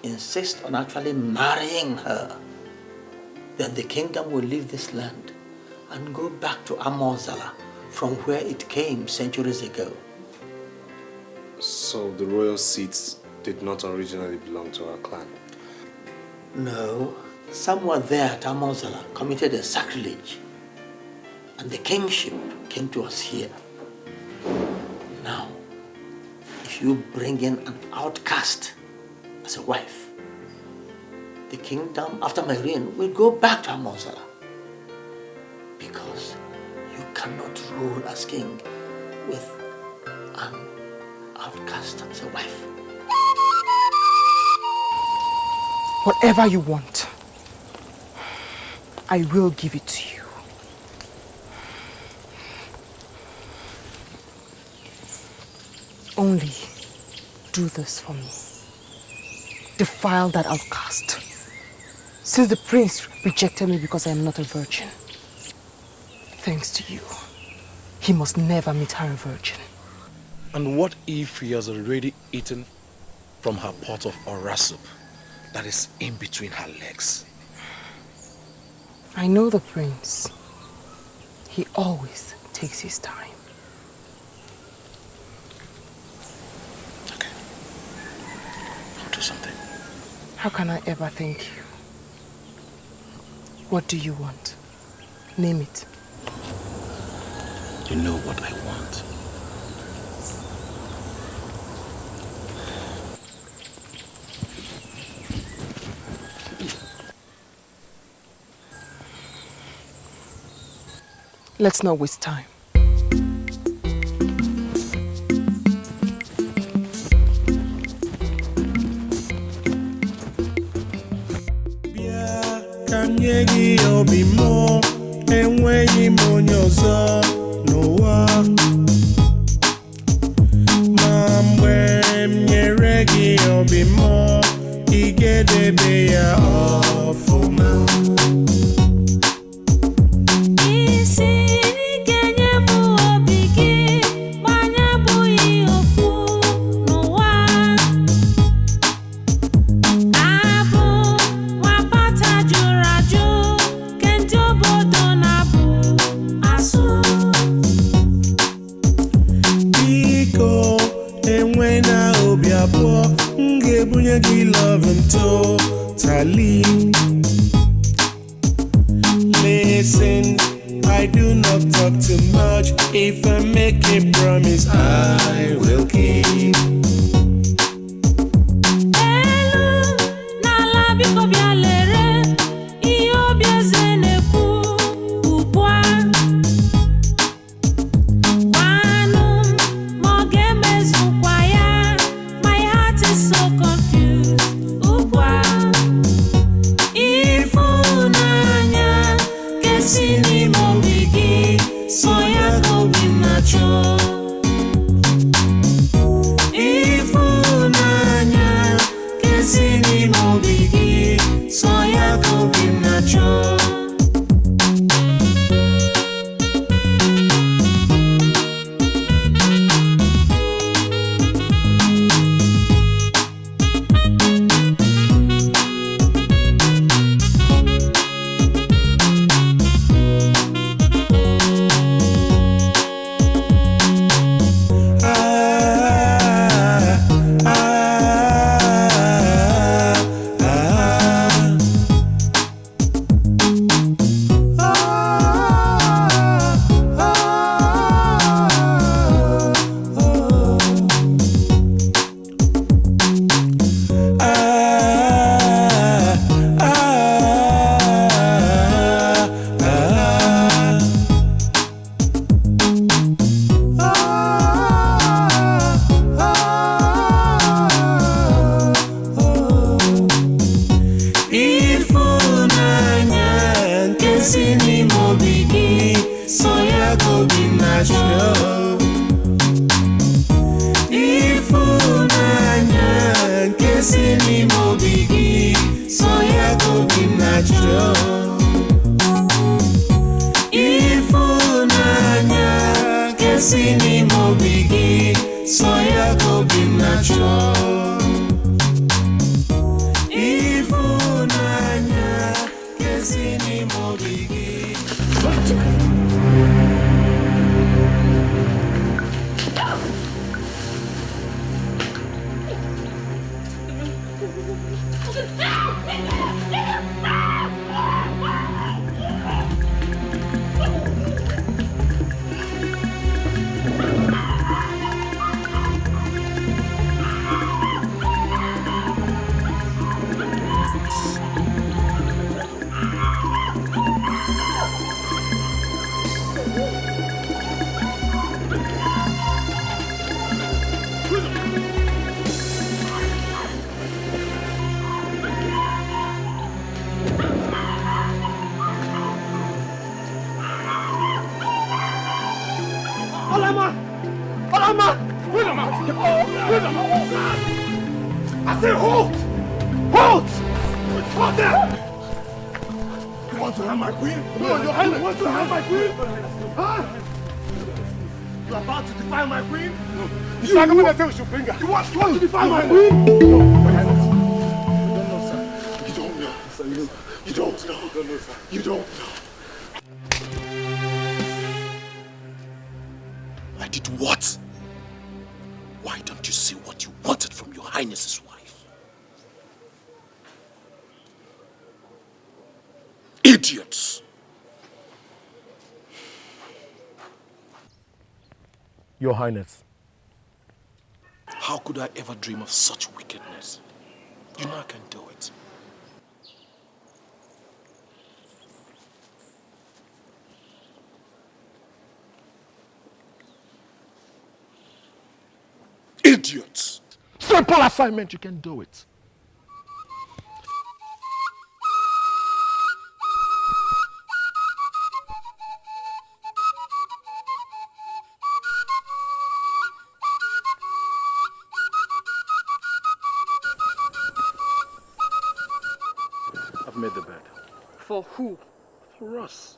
insist on actually marrying her, then the kingdom will leave this land and go back to Amozala, from where it came centuries ago. So the royal seat did not originally belong to our clan. No, someone there at Amonsala committed a sacrilege, and the kingship came to us here. Now, if you bring in an outcast as a wife, the kingdom after my reign will go back to Amonsala, because you cannot rule as king with an outcast as a wife. Whatever you want, I will give it to you. Only do this for me. Defile that outcast. Since the prince rejected me because I am not a virgin, thanks to you, he must never meet her a virgin. And what if he has already eaten from her pot of ora soup that is in between her legs? I know the prince. He always takes his time. Okay. I'll do something. How can I ever thank you? What do you want? Name it. You know what I want. Let's not waste time. Listen, I do not talk too much. If I make a promise, I will keep. hammer! Bring the hammer! Bring the hammer! I say halt! Halt! Halt there! You want to harm my queen? No, Your Highness! You want to harm my queen? Huh? You are about to defy my queen? No. You are going to tell Shupinga. You want to defy my queen? No, Your Highness. You don't know, sir. You don't know. You don't know, sir. You don't know. I did what? Why don't you see what you wanted from Your Highness's wife? Idiots! Your Highness, how could I ever dream of such wickedness? You know I can do it. Idiots! Simple assignment, you can do it. I've made the bed. For who? For us.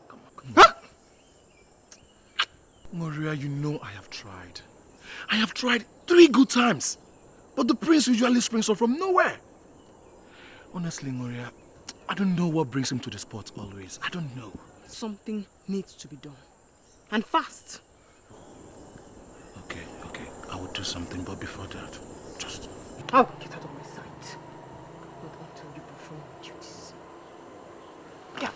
Come on. Huh? Maria, you know I have tried. I have tried 3 good times. But the prince usually springs up from nowhere. Honestly, Maria, I don't know what brings him to the spot always. I don't know. Something needs to be done. And fast. Okay. I will do something, but before that, just... Oh, get out of my sight. Not until you perform your duties. Yeah.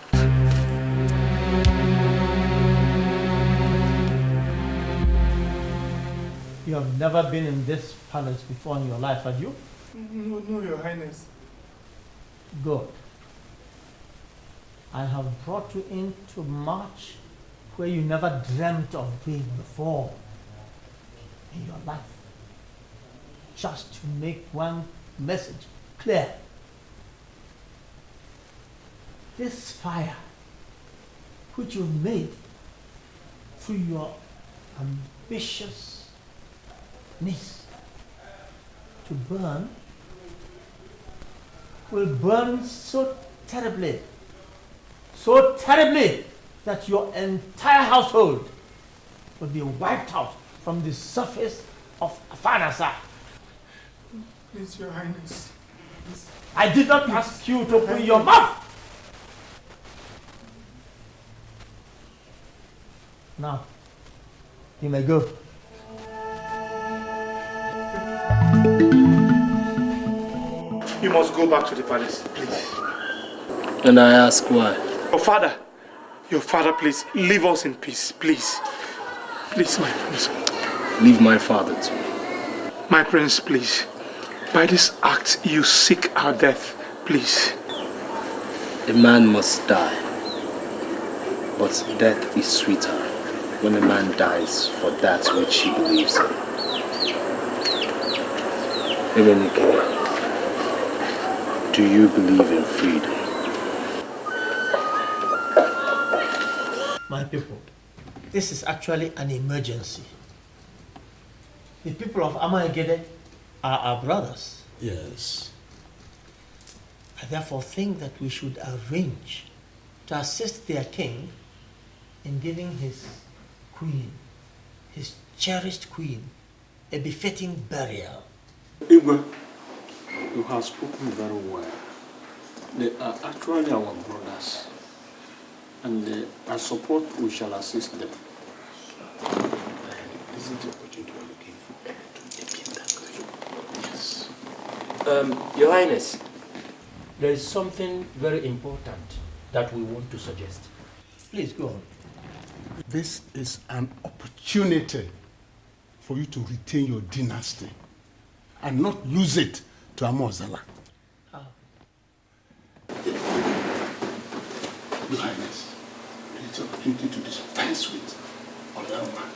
You have never been in this palace before in your life, have you? No, Your Highness. Good. I have brought you in to march where you never dreamt of being before in your life. Just to make one message clear. This fire which you've made through your ambitious needs to burn will burn so terribly that your entire household will be wiped out from the surface of Afanasa. Please, Your Highness. Please. I did not ask you to open your mouth. Now, you may go. You must go back to the palace, please. And I ask why? Your father, please, leave us in peace, please. Please, my prince. Leave my father too. My prince, please. By this act, you seek our death, please. A man must die. But death is sweeter when a man dies for that which he believes in. Emenike, do you believe in freedom? My people, this is actually an emergency. The people of Amaegede are our brothers. Yes. I therefore think that we should arrange to assist their king in giving his queen, his cherished queen, a befitting burial. Igwe, you have spoken very well. They are actually our brothers, and I support we shall assist them. Isn't it what you are looking for? Yes. Your Highness, there is something very important that we want to suggest. Please go on. This is an opportunity for you to retain your dynasty and not lose it to Amozala. Your Highness, it's an opportunity to dispense with Olama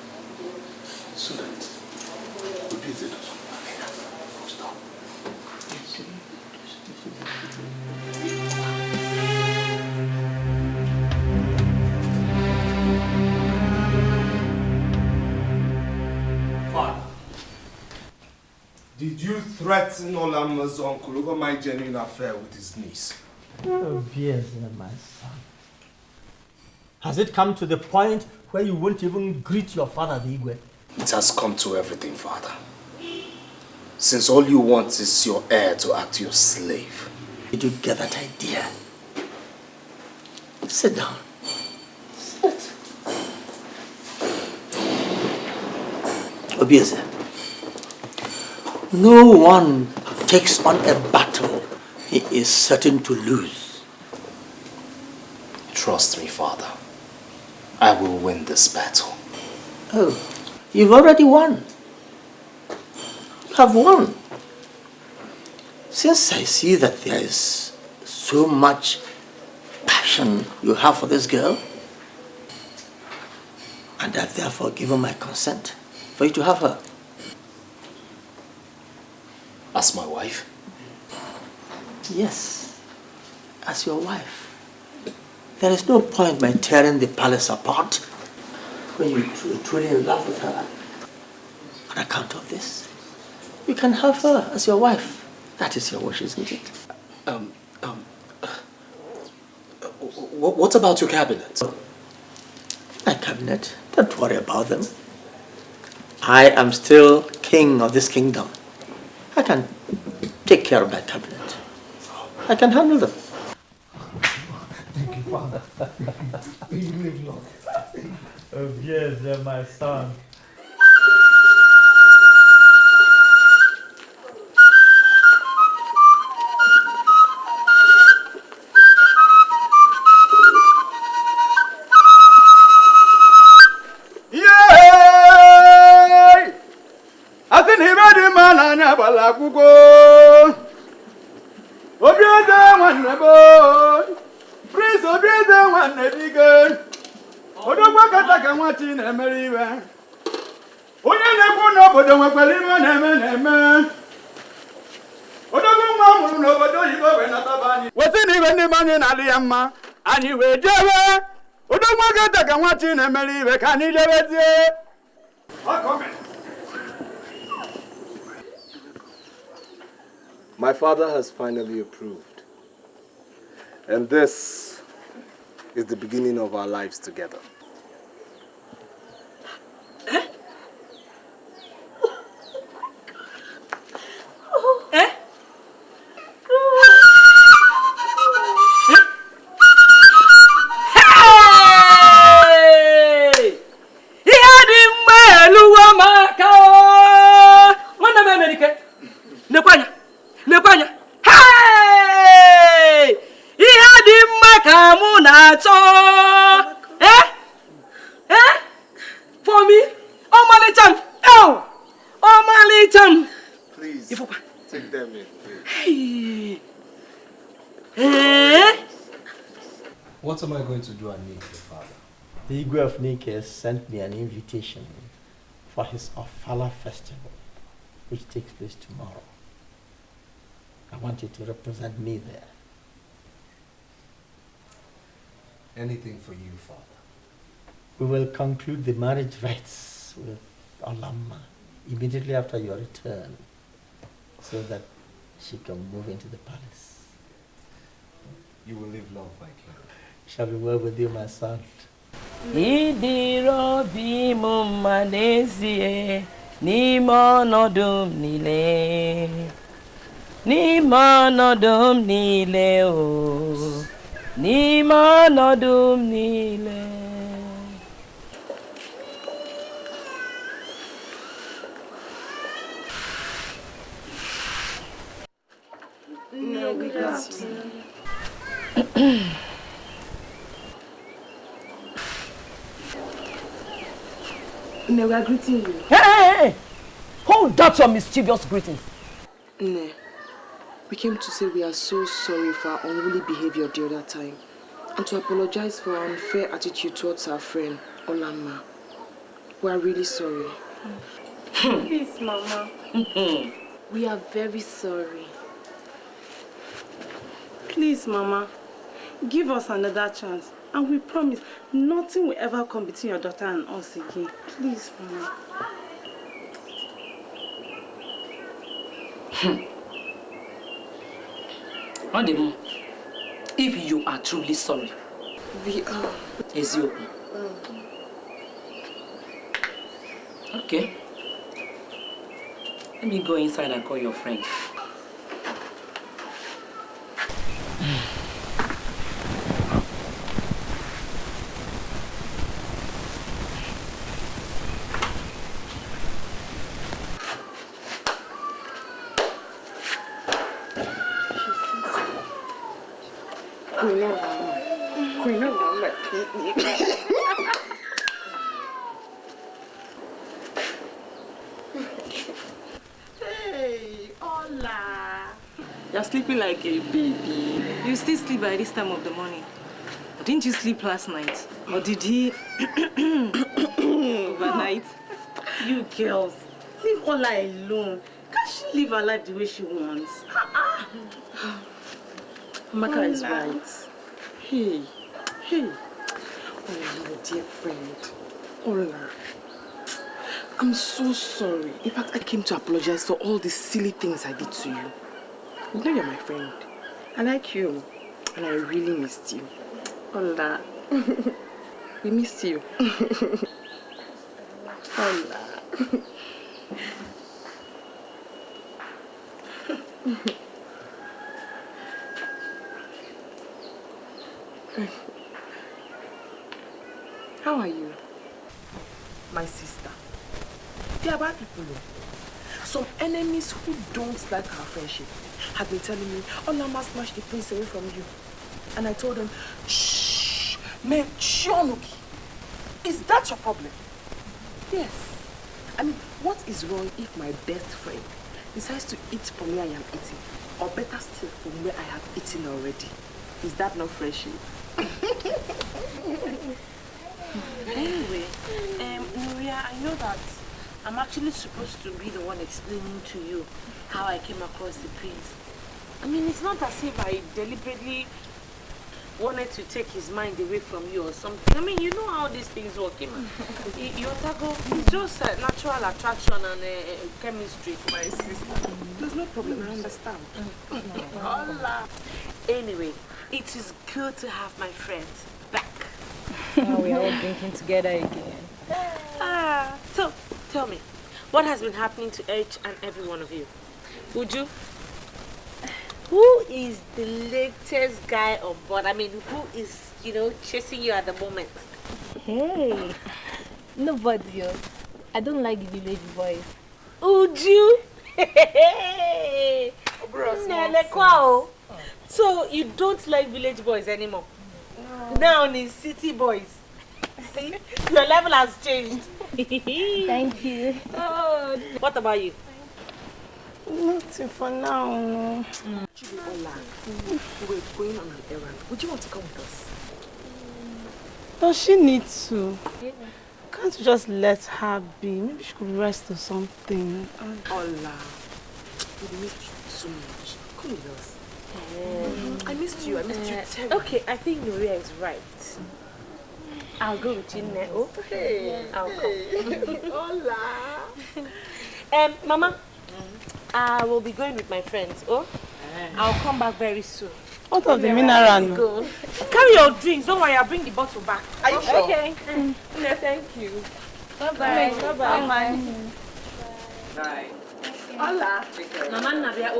so that we please it us. Stop. Did you threaten Olama's uncle over my genuine affair with his niece? Oh, yes, my son. Has it come to the point where you won't even greet your father, the Igwe? It has come to everything, Father. Since all you want is your heir to act your slave. Did you get that idea? Sit down. Sit. Obieze, no one takes on a battle he is certain to lose. Trust me, Father. I will win this battle. Oh, you've already won. You have won. Since I see that there is so much passion you have for this girl, and I've therefore given my consent for you to have her. As my wife? Yes, as your wife. There is no point by tearing the palace apart when you're truly in love with her. On account of this, you can have her as your wife. That is your wish, isn't it? What about your cabinet? My cabinet? Don't worry about them. I am still king of this kingdom. I can take care of my cabinet. I can handle them. Thank you, Father. May you live long. Oh, yes, my son. Prince Obieze nwanne Dikeh. Odogwa kataka nwati na-emere iwe. Onye na-ekwu n'obodo nwekwara iwe na-eme. Odogwa nwa mụrụ n'obodo oyibo wee nataba anyị. Weta na iwe ndị anyị na-adị ya mma. Anyị wee jebe. Odogwa kataka nwati na-emere iwe ka anyị jebezie. My father has finally approved. And this is the beginning of our lives together. For me? Oh, Malicham! Oh! Oh, Malicham! Please, take them in. What am I going to do at Nike, Father? The Igwe of Nike sent me an invitation for his Ofala festival, which takes place tomorrow. I want you to represent me there. Anything for you, Father. We will conclude the marriage rites with Olama immediately after your return, so that she can move into the palace. You will live long, my king. Shall be well with you, my son. Idirobi mumanezie nimonodum nile nimonodum nile o nimonodum nile. No, we got you. Ne, we are greeting you. Hey! Hold that your mischievous greetings. Ne, we came to say we are so sorry for our unruly behavior the other time and to apologize for our unfair attitude towards our friend, Olama. We are really sorry. Please, Mama. We are very sorry. Please, Mama. Give us another chance. And we promise nothing will ever come between your daughter and us again. Please, Mama. Ademo, if you are truly sorry, We are. is you. Okay. Let me go inside and call your friend. Hey, hola. You're sleeping like a baby. You still sleep by this time of the morning. Didn't you sleep last night? Or did he overnight? You girls, leave Ola alone. Can't she live her life the way she wants? Maka is right. Hey. Oh, my dear friend. Ola. I'm so sorry. In fact, I came to apologize for all the silly things I did to you. You know you're my friend. I like you. And I really missed you. Ola. We missed you. Ola. How are you? My sister. They are bad people. Some enemies who don't like our friendship have been telling me, Ola must smash the prince away from you. And I told them, shh, me Chionuki. Is that your problem? Yes. I mean, what is wrong if my best friend decides to eat from where I am eating? Or better still, from where I have eaten already? Is that not friendship? Anyway, Nuria, I know that I'm actually supposed to be the one explaining to you how I came across the prince. I mean, it's not as if I deliberately wanted to take his mind away from you or something. I mean, you know how these things work. It's just a natural attraction and chemistry. My sister. There's no problem, I understand. Hola. Anyway, it is good to have my friends back. Now we are all drinking together again. So, tell me, what has been happening to each and every one of you? Would you? Who is the latest guy on board? I mean, who is, chasing you at the moment? Hey, nobody. I don't like the village boys. Would you? So, you don't like village boys anymore? No. Now it's city boys. See, your level has changed. Thank you. Oh, what about you? Nothing for now. No. Ola, we're going on an errand. Would you want to come with us? Does she need to? Can't you just let her be? Maybe she could rest or something. Ola, we missed you so much. Come with us. I missed you terribly. Okay, I think Nuria is right. I'll go with you now. Okay. I'll come. Hola. Mama, I will be going with my friends. I'll come back very soon. What of the mineral? Go. Carry your drinks. Don't worry, I'll bring the bottle back. Are you sure? Okay. No, thank you. Bye-bye. Bye-bye. Bye. Hola. Mama Nabia,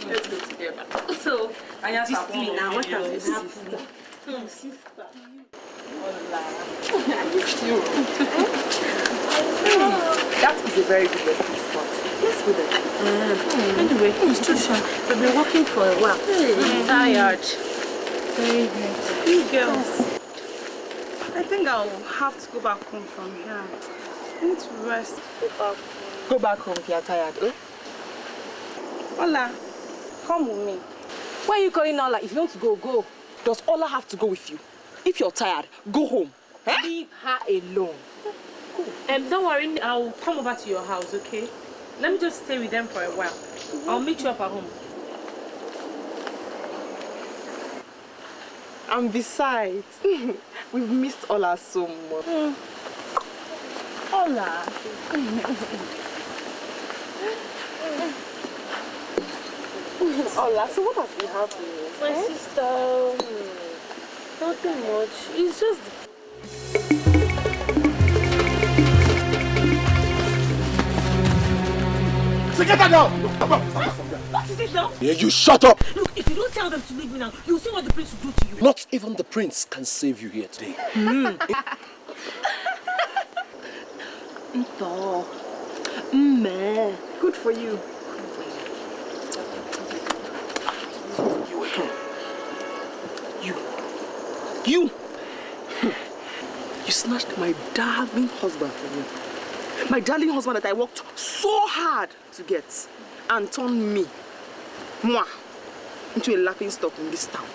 let's go together. So, this thing now, what has been happening? Sister. Hola. I missed you. That is a very good resting spot. Let's go there. Anyway, it's too short. We've been walking for a while. I'm tired. Very good. You girls. I think I'll have to go back home from here. I need to rest. Go back home if you're tired, eh? Ola, come with me. Why are you calling Ola? If you want to go, go. Does Ola have to go with you? If you're tired, go home. Eh? Leave her alone. Don't worry, I'll come over to your house, okay? Let me just stay with them for a while. I'll meet you up at home. And besides, we've missed Ola so much. Ola. Ola, so what has been happening? My sister, nothing much. It's just... So get her down! What is it now? Yeah, you shut up! Look, if you don't tell them to leave me now, you'll see what the prince will do to you. Not even the prince can save you here today. Nto. Meh. Good for you. You snatched my darling husband from me. My darling husband that I worked so hard to get and turned me, moi, into a laughing stock in this town.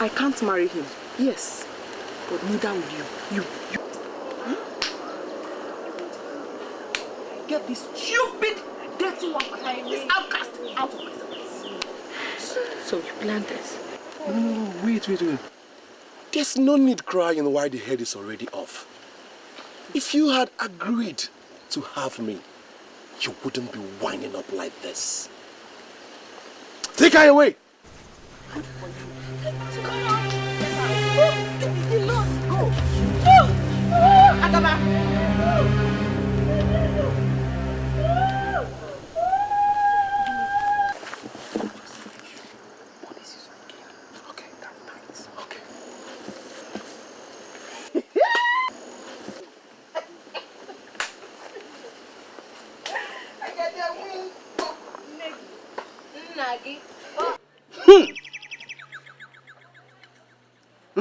I can't marry him, yes, but neither will you. Get this stupid, dirty one, this outcast out of my sight. So you planned this? No, wait. There's no need crying while the head is already off. If you had agreed to have me, you wouldn't be winding up like this. Take her away!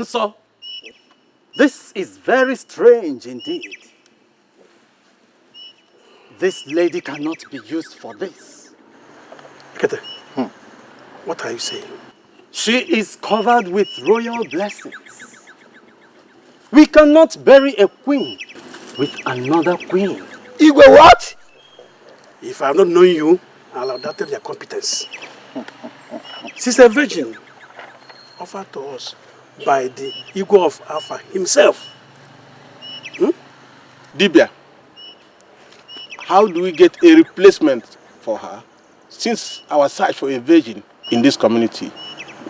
So, this is very strange indeed. This lady cannot be used for this. Dikeh, what are you saying? She is covered with royal blessings. We cannot bury a queen with another queen. Igwe, what? If I have not known you, I'll have doubted your competence. She's a virgin offered to us by the Igwe of Alpha himself. Dibia, how do we get a replacement for her since our search for a virgin in this community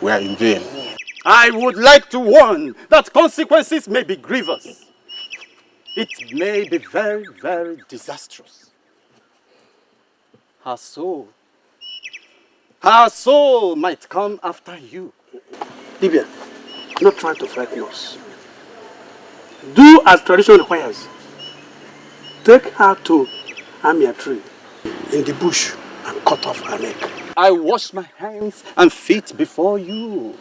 were in vain? I would like to warn that consequences may be grievous. It may be very, very disastrous. Her soul might come after you. Dibia, not trying to frighten us. Do as tradition requires. Take her to Amia tree in the bush and cut off her neck. I wash my hands and feet before you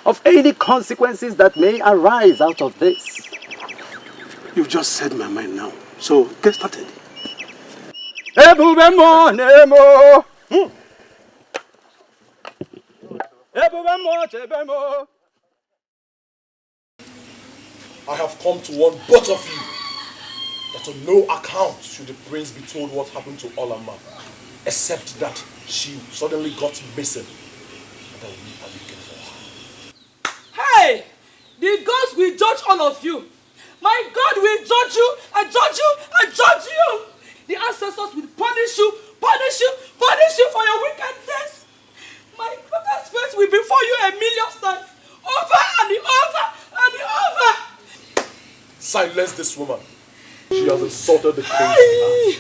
of any consequences that may arise out of this. You've just said my mind now, so get started. Ebubemo nemo. I have come to warn both of you that on no account should the prince be told what happened to Olama, except that she suddenly got missing and that we are looking for her. Hey! The gods will judge all of you. My God will judge you and judge you and judge you. The ancestors will punish you for your wickedness. My brother's face will be for you 1,000,000 times. Over and over and over. Silence this woman. She has insulted the prince.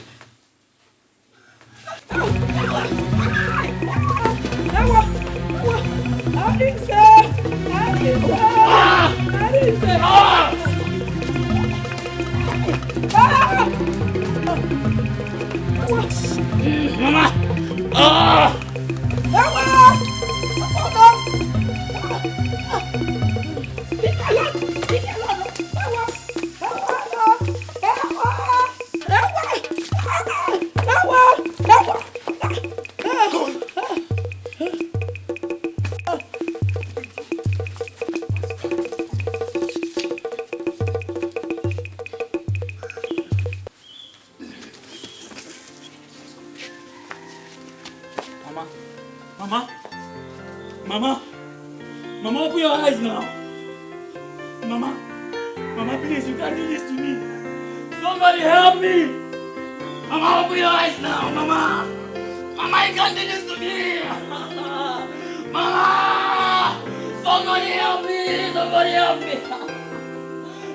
Mama, open your eyes now. Mama, please, you can't do this to me. Somebody help me. Mama, open your eyes now, Mama. Mama, you can't do this to me! Mama! Somebody help me! Somebody help me!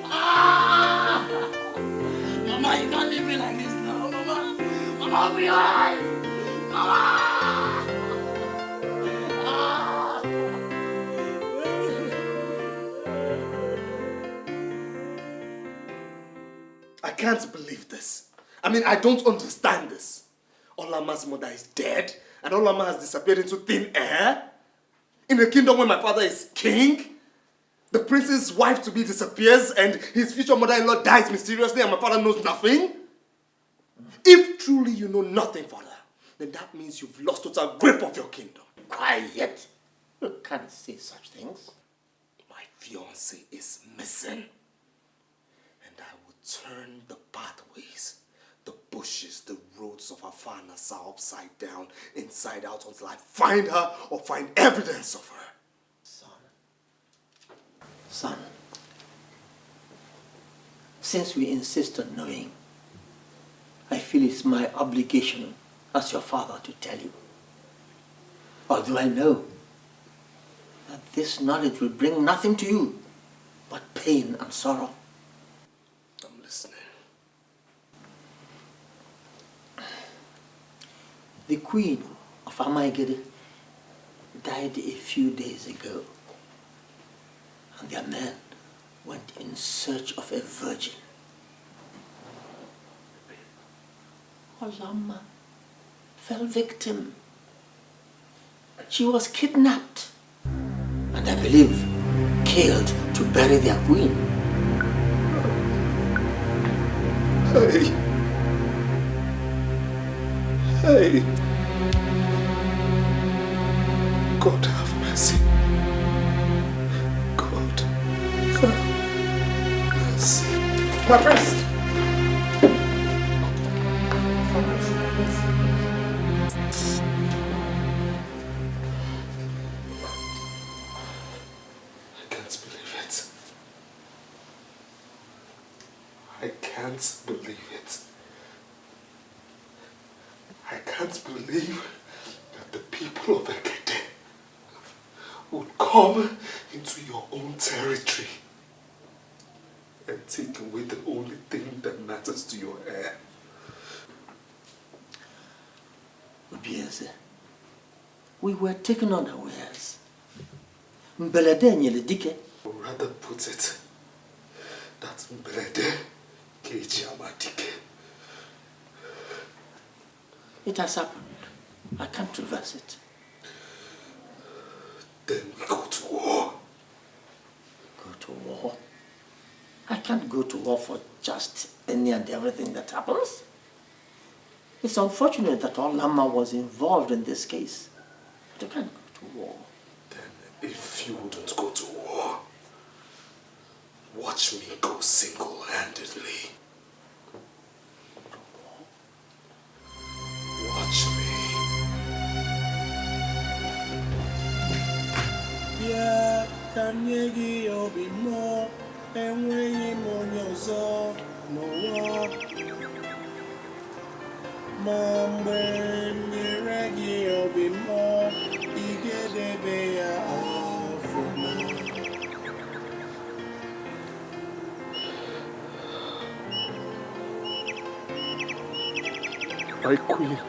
Ah! Mama, you can't leave me like this now, Mama! Mama, open your eyes! Mama! Ah! I can't believe this. I mean, I don't understand this. Olama's mother is dead, and Olama has disappeared into thin air? In a kingdom where my father is king? The prince's wife-to-be disappears, and his future mother-in-law dies mysteriously, and my father knows nothing? If truly you know nothing, father, then that means you've lost total grip of your kingdom. Quiet. You can't say such things. My fiancé is missing. And I will turn the pathways, the bushes, the roads of Afanasa upside down, inside out, until I find her or find evidence of her. Son, since we insist on knowing, I feel it's my obligation as your father to tell you. Although I know that this knowledge will bring nothing to you but pain and sorrow. I'm listening. The queen of Amaigede died a few days ago, and their men went in search of a virgin. Olama fell victim. She was kidnapped, and I believe killed to bury their queen. Hey. Hey. God have mercy. God have mercy. My prince. I can't believe it. I can't believe that the people of Ekete would come into your own territory and take away the only thing that matters to your heir. Obieze, we were taken unawares. Mbelede nyele Dikeh. Or rather put it, that Mbelede keji ama Dikeh. It has happened. I can't reverse it. Then we go to war. Go to war? I can't go to war for just any and everything that happens. It's unfortunate that Olama was involved in this case. But I can't go to war. Then if you wouldn't go to war, watch me go single-handedly. Watch me. Yeah, can you give me more? And when you monyozo, no war. Mom, when you regi obi more, you get the bear of My queen.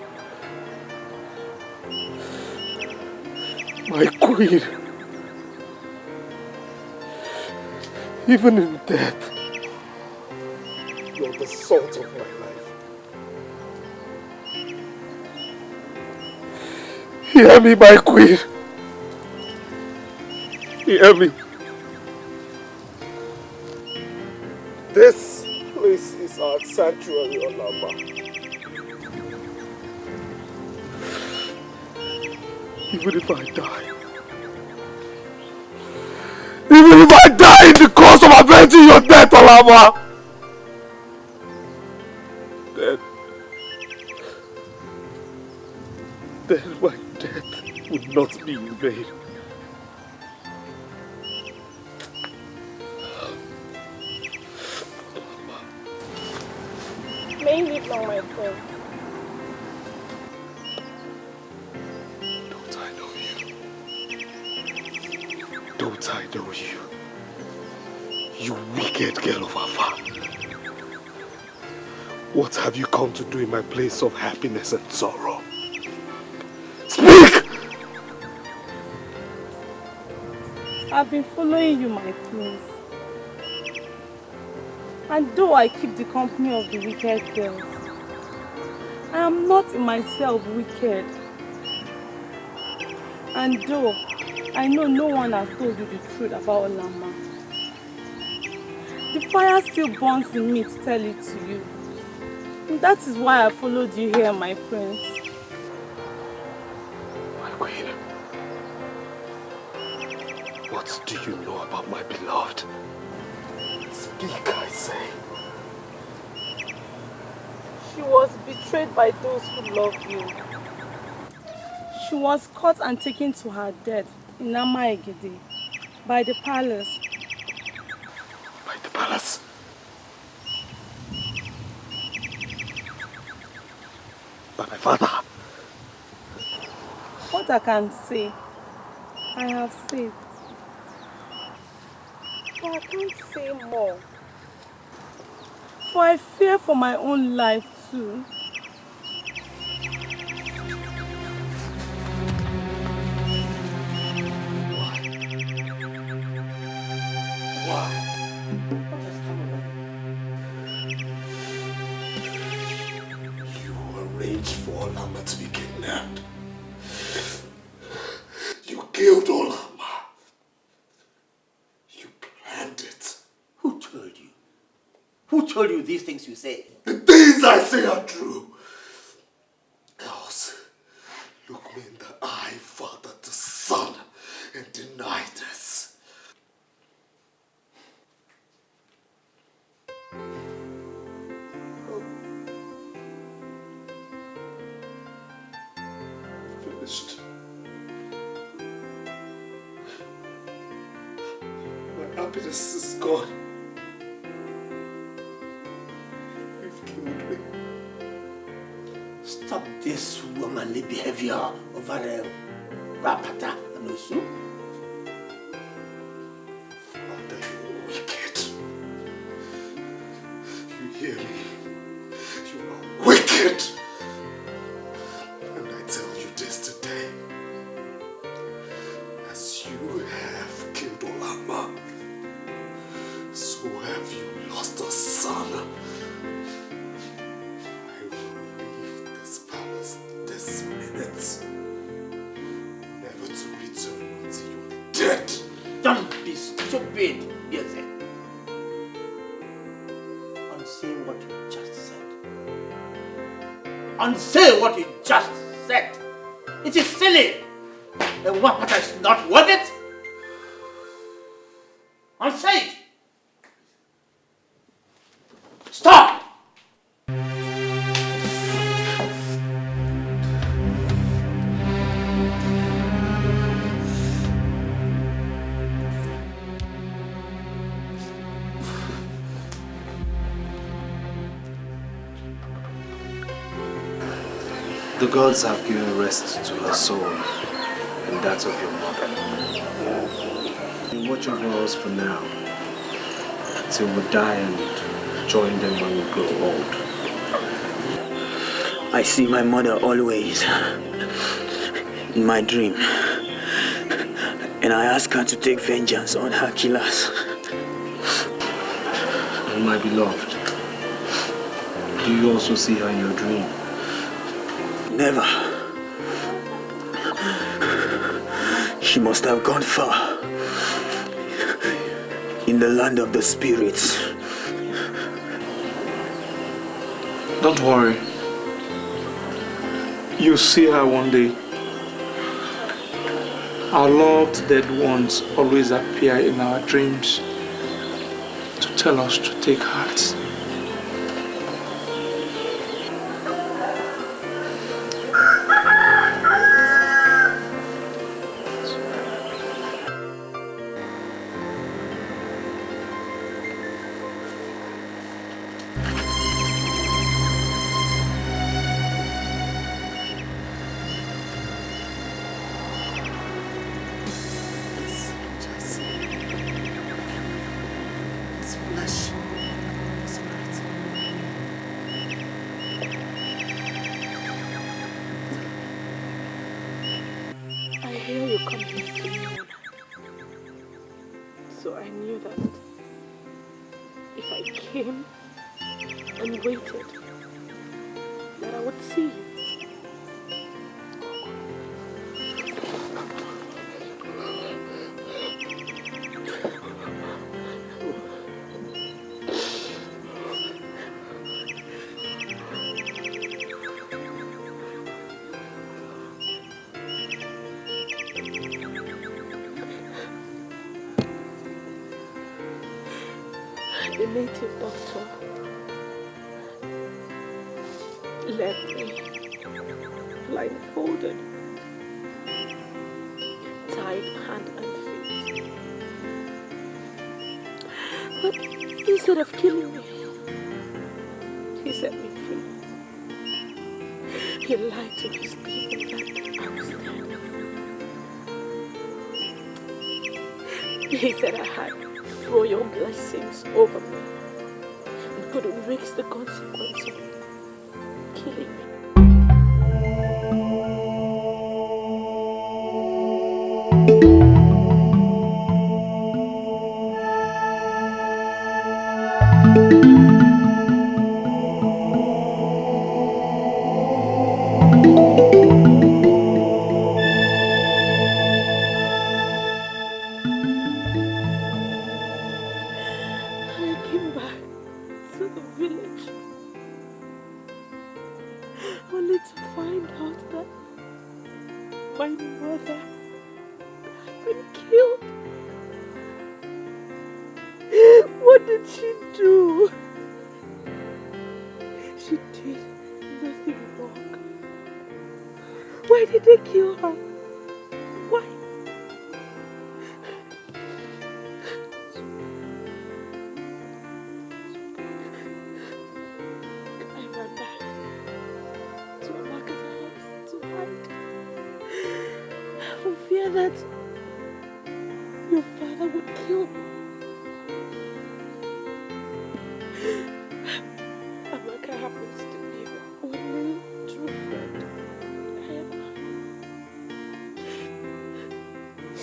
My queen. Even in death, you're the salt of my life. Hear me, my queen. Hear me. This place is our sanctuary, Olama. Even if I die, even if I die in the course of avenging your death, Olama, then my death would not be in vain. May you live long, my friend. know you. You wicked girl of Afa. What have you come to do in my place of happiness and sorrow? Speak! I've been following you, my prince. And though I keep the company of the wicked girls, I am not in myself wicked. And though I know no one has told you the truth about Olama, the fire still burns in me to tell it to you. And that is why I followed you here, my prince. My queen, what do you know about my beloved? Speak, I say. She was betrayed by those who love you. She was caught and taken to her death in Namaegede by the palace. By the palace? By my father? What I can say, I have said. But I can't say more. For I fear for my own life too. For Olama to be kidnapped. You killed Olama. You planned it. Who told you? Who told you these things you say? The things I say are true. Else, look me in the eye, father to son, and deny this. Finished. My happiness is gone. You've killed me. Stop this womanly behavior over Rapata and Osu. Father, you're wicked. You hear me? You are wicked. And I tell you this today. As you have killed Olama, so have you lost a son. I will leave this palace this minute, never to return until you're dead. Don't be stupid, Yeze. Unsay what you just said. Unsay what you just said. It is silly. The Wapata is not worth it. Unsay it. Stop! The gods have given rest to her soul and that of your mother. You watch over us for now, till we die and join them when we grow old. I see my mother always in my dream, and I ask her to take vengeance on her killers. And my beloved, do you also see her in your dream? Never. She must have gone far in the land of the spirits. Don't worry. You'll see her one day. Our loved dead ones always appear in our dreams to tell us to take heart. come here to be honored. So I knew that if I came and waited, that I would see you. The native doctor led me blindfolded, tied hand and feet. But instead of killing me, he set me free. He lied to his people that I was dead. He said I had royal blessings over me and couldn't risk the consequence of killing me.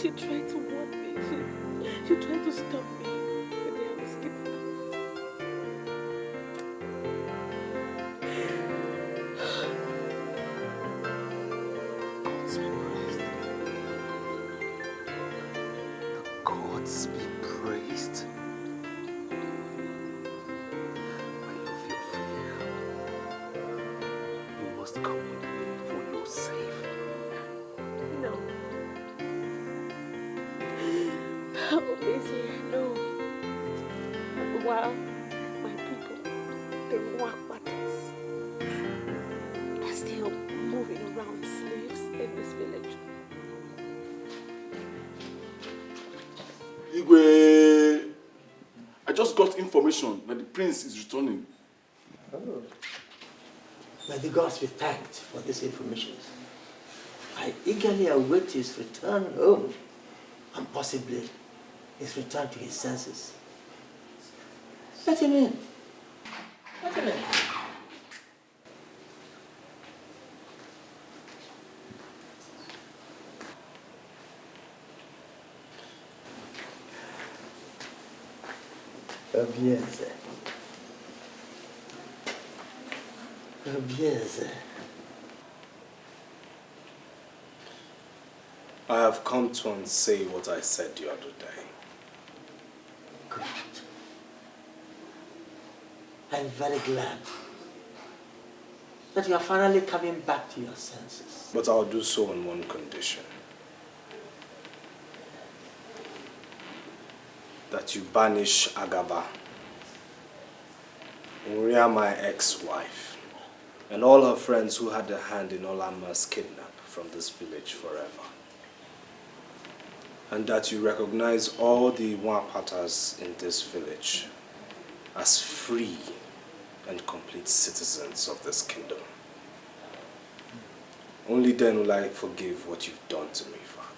She tried to warn me. She tried to stop me the day I was kidnapped. Gods be praised. I love your free. You must come with me for your safe. No. Oh, Maisie, I know. While my people, the work battles, are still moving around slaves in this village. Igwe, I just got information that the prince is returning. Oh. May the gods be thanked for this information. I eagerly await his return home and possibly his return to his senses. Let him in. Let him in. Bien, I have come to unsay what I said the other day. Good. I'm very glad that you are finally coming back to your senses. But I'll do so on one condition. That you banish Agaba, Uria, my ex-wife, and all her friends who had a hand in Olama's kidnap from this village forever. And that you recognize all the Wapatas in this village as free and complete citizens of this kingdom. Only then will I forgive what you've done to me, Father.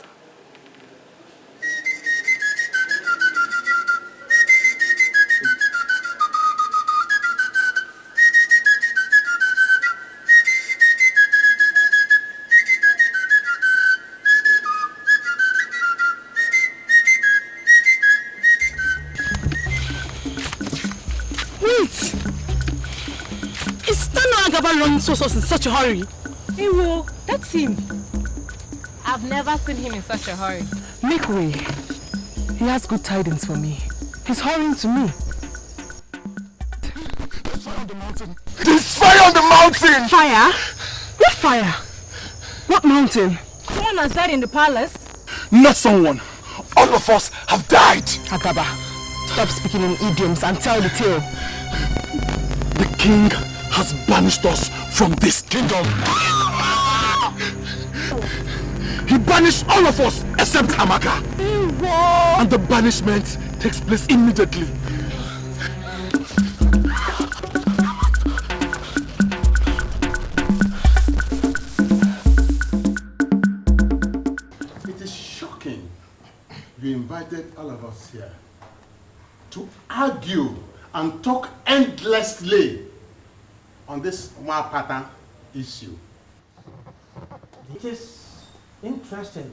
saw us in such a hurry? Hey, well, that's him. I've never seen him in such a hurry. Make way. He has good tidings for me. He's hurrying to me. There's fire on the mountain! There's fire on the mountain! Fire? What fire? What mountain? Someone has died in the palace. Not someone. All of us have died. Agaba, stop speaking in idioms and tell the tale. The king has banished us from this kingdom. He banished all of us except Amaka. And the banishment takes place immediately. It is shocking you invited all of us here to argue and talk endlessly on this Mwapata issue. It is interesting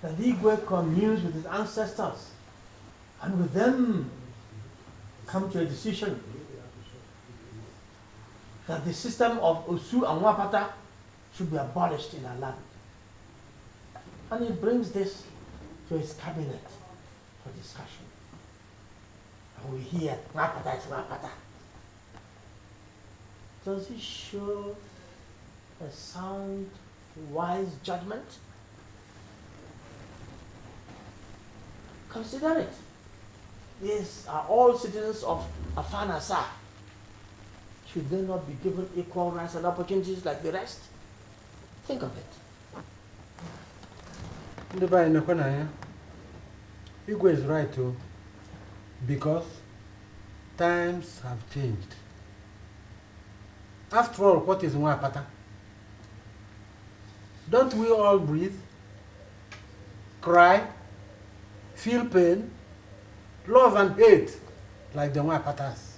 that the Igwe communes with his ancestors and with them come to a decision that the system of Osu and Mwapata should be abolished in our land. And he brings this to his cabinet for discussion. And we hear Mwapata is Mwapata. Does he show a sound, wise judgment? Consider it. These are all citizens of Afanasa. Should they not be given equal rights and opportunities like the rest? Think of it. Igwe is right too, because times have changed. After all, what is Mwapata? Don't we all breathe, cry, feel pain, love and hate like the Mwapatas?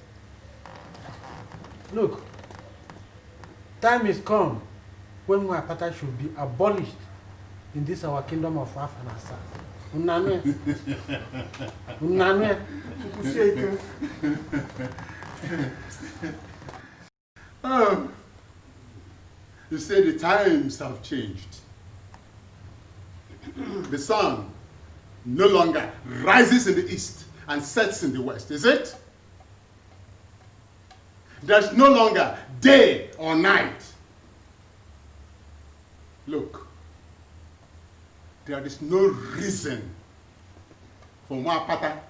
Look, time is come when Mwapata should be abolished in this our kingdom of Afanasa. Unanwe. Unanwe. Oh, you say the times have changed. The sun no longer rises in the east and sets in the west, is it? There's no longer day or night. Look, there is no reason for Mwapata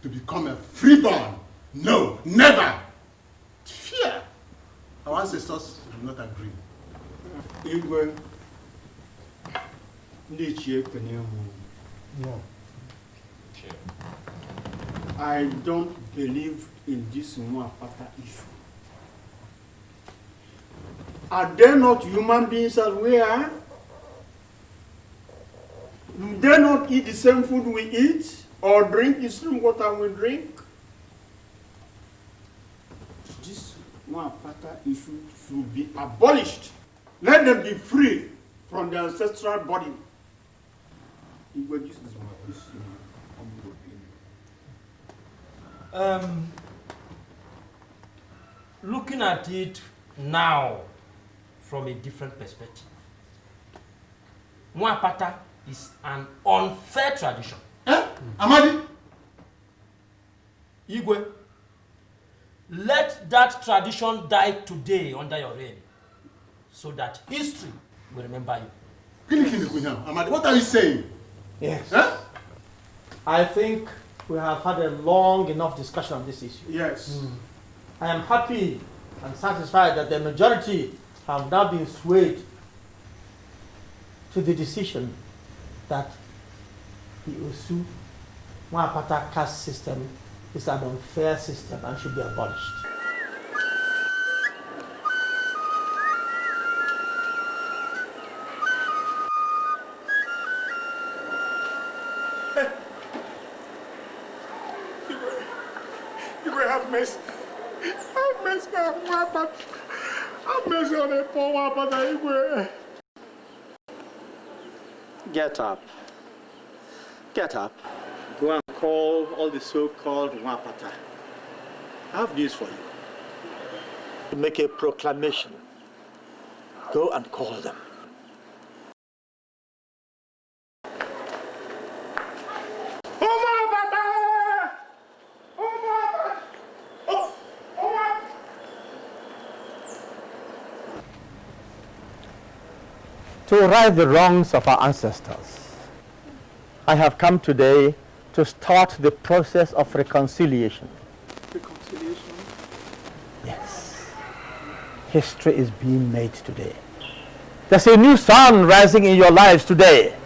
to become a freeborn. No, never. Fear. Our ancestors do not agree. Igwe, no. I don't believe in this Mwapata issue. Are they not human beings as we are? Do they not eat the same food we eat or drink the same water we drink? This Mwapata issue should be abolished. Let them be free from their ancestral body. This is my Looking at it now from a different perspective, Mwapata is an unfair tradition. Amadi? Igwe, let that tradition die today under your reign, so that history will remember you. Amadi, what are you saying? Yes. Huh? I think we have had a long enough discussion on this issue. Yes. I am happy and satisfied that the majority have now been swayed to the decision that the Osu Mwapata caste system is an unfair system and should be abolished. You will have mercy. Have mercy on Mwapata. Have mercy on the poor Mwapata. Get up. Get up. Go and call all the so-called Mwapata. I have news for you. to make a proclamation. Go and call them. To right the wrongs of our ancestors, I have come today to start the process of reconciliation. Reconciliation? Yes. History is being made today. There's a new sun rising in your lives today.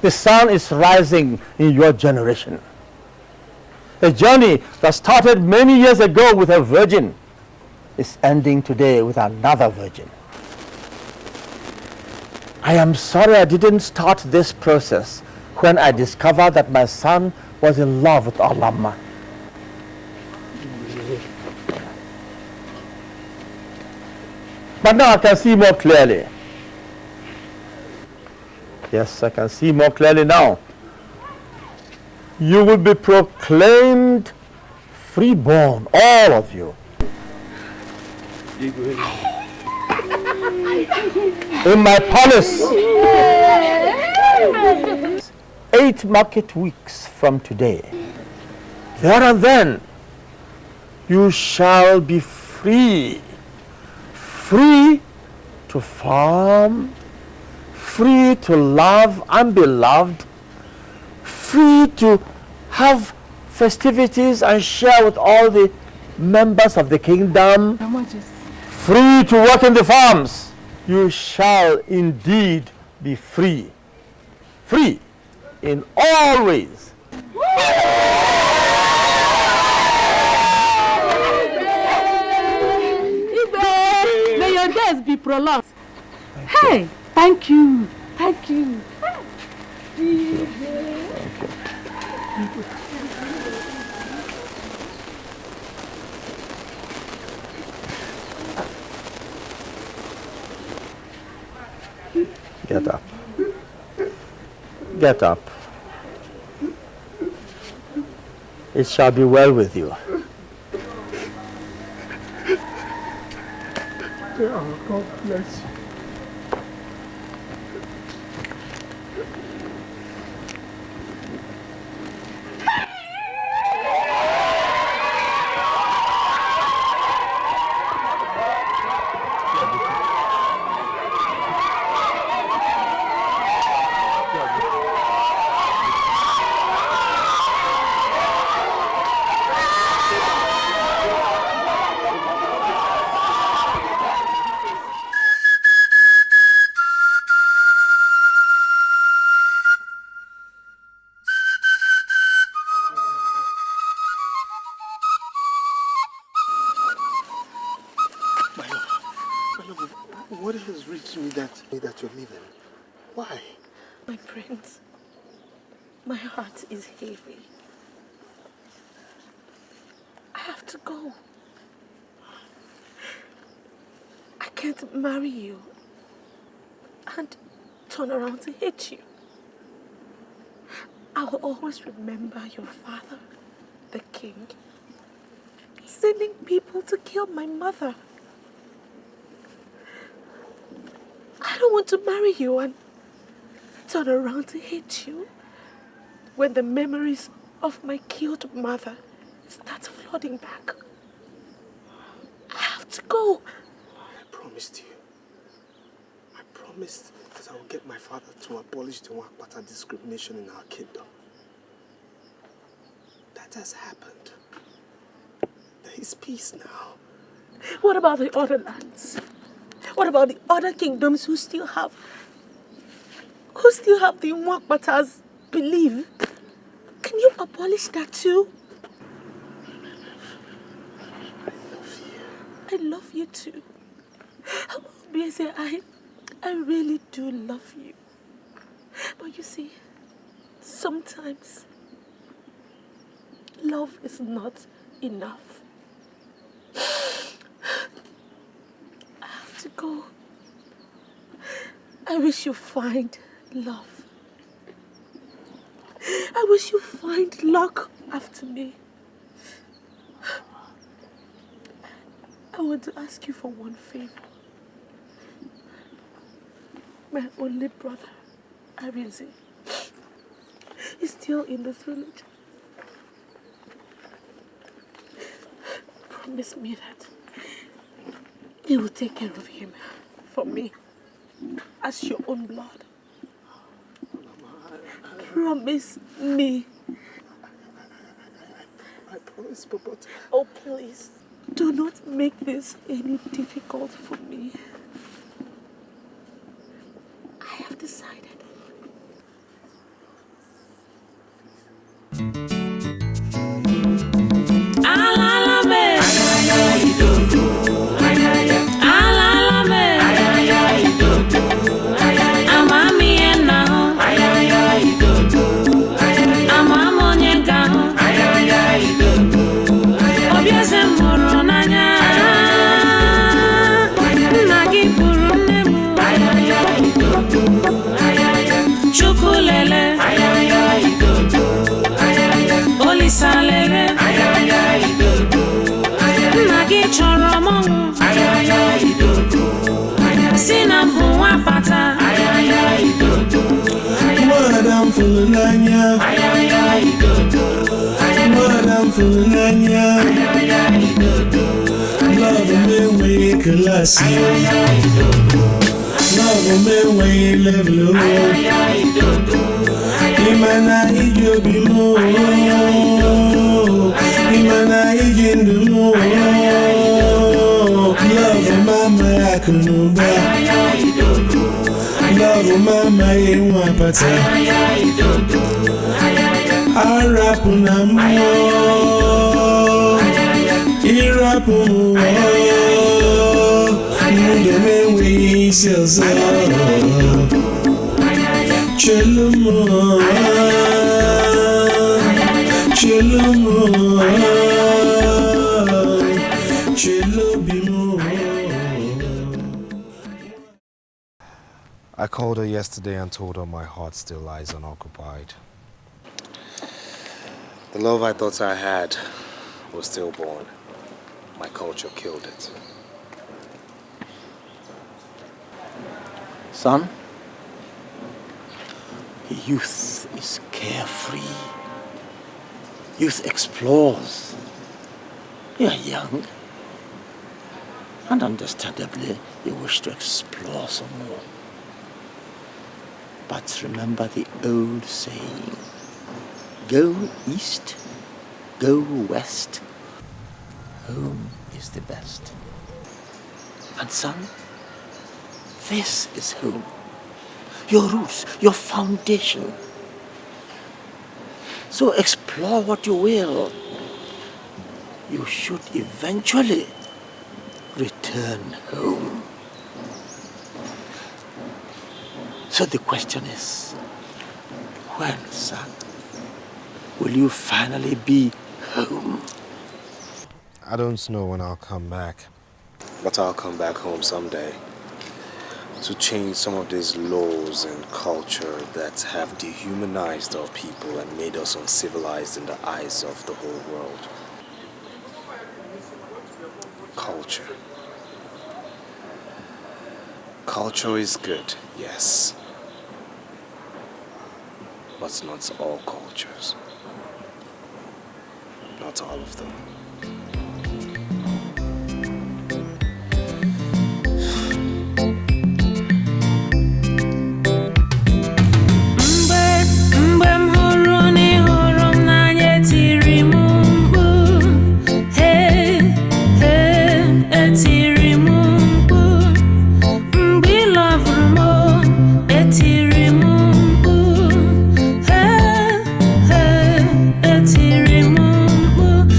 The sun is rising in your generation. A journey that started many years ago with a virgin is ending today with another virgin. I am sorry I didn't start this process when I discovered that my son was in love with Alama. But now I can see more clearly. Yes, I can see more clearly now. You will be proclaimed freeborn, all of you. In my palace, 8 market weeks from today. There and then, you shall be free. Free to farm, free to love and be loved, free to have festivities and share with all the members of the kingdom, free to work in the farms. You shall indeed be free. Free in all ways. May your days be prolonged. Hey, thank you. Thank you. Get up. Get up. It shall be well with you. God bless you. What has reached me that you're leaving? Why? My prince, my heart is heavy. I have to go. I can't marry you and turn around to hate you. I will always remember your father, the king, sending people to kill my mother. I don't want to marry you and turn around to hate you when the memories of my killed mother start flooding back. I have to go. I promised you. I promised that I will get my father to abolish the Wakpata discrimination in our kingdom. That has happened. There is peace now. What about the other lands? What about the other kingdoms who still have the Mwakbatas belief? Can you abolish that too? I love you too. Obviously, I really do love you. But you see, sometimes love is not enough. I have to go. I wish you find love. I wish you find luck after me. want to ask you for one favor. My only brother, Arinze, is still in this village. Promise me that you will take care of him for me as your own blood. Promise me. I promise, but... Oh, please, do not make this any difficult for me. I have decided. Madam Fulania, Madam Fulania, love me way classy, love me way level. Imana ijobi mo, Imana ijindu mo, love mama akunuba. Love mama yewa pata Arapuna mo Irapu Ndeme we selza Chelumo Chelumo Chelubimo. I called her yesterday and told her my heart still lies unoccupied. The love I thought I had was stillborn. My culture killed it. Son, youth is carefree. Youth explores. You are young. And understandably, you wish to explore some more. But remember the old saying, go east, go west, home is the best. And son, this is home. Your roots, your foundation. So explore what you will. You should eventually return home. So the question is, when, son, will you finally be home? I don't know when I'll come back, but I'll come back home someday to change some of these laws and culture that have dehumanized our people and made us uncivilized in the eyes of the whole world. Culture. Culture is good, yes. But not all cultures. Not all of them.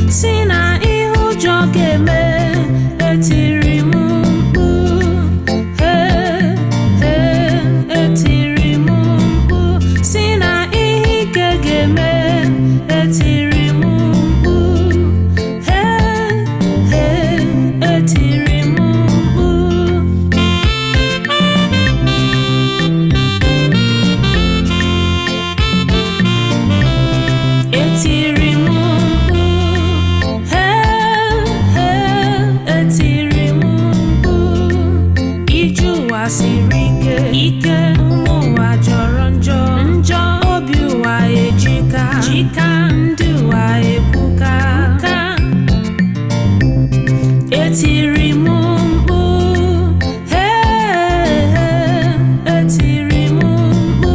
Sina ụwa siri ike ụwa jọrọ njọ obi ụwa ejika ndị ụwa ebuka etiri m mkpu etiri m mkpu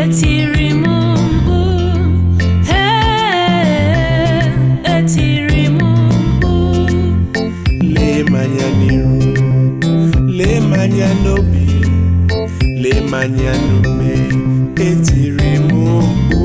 etiri m mkpu etiri m mkpu lee manya n'iru lee manya n'obi lee manya n'ume etiri m mkpu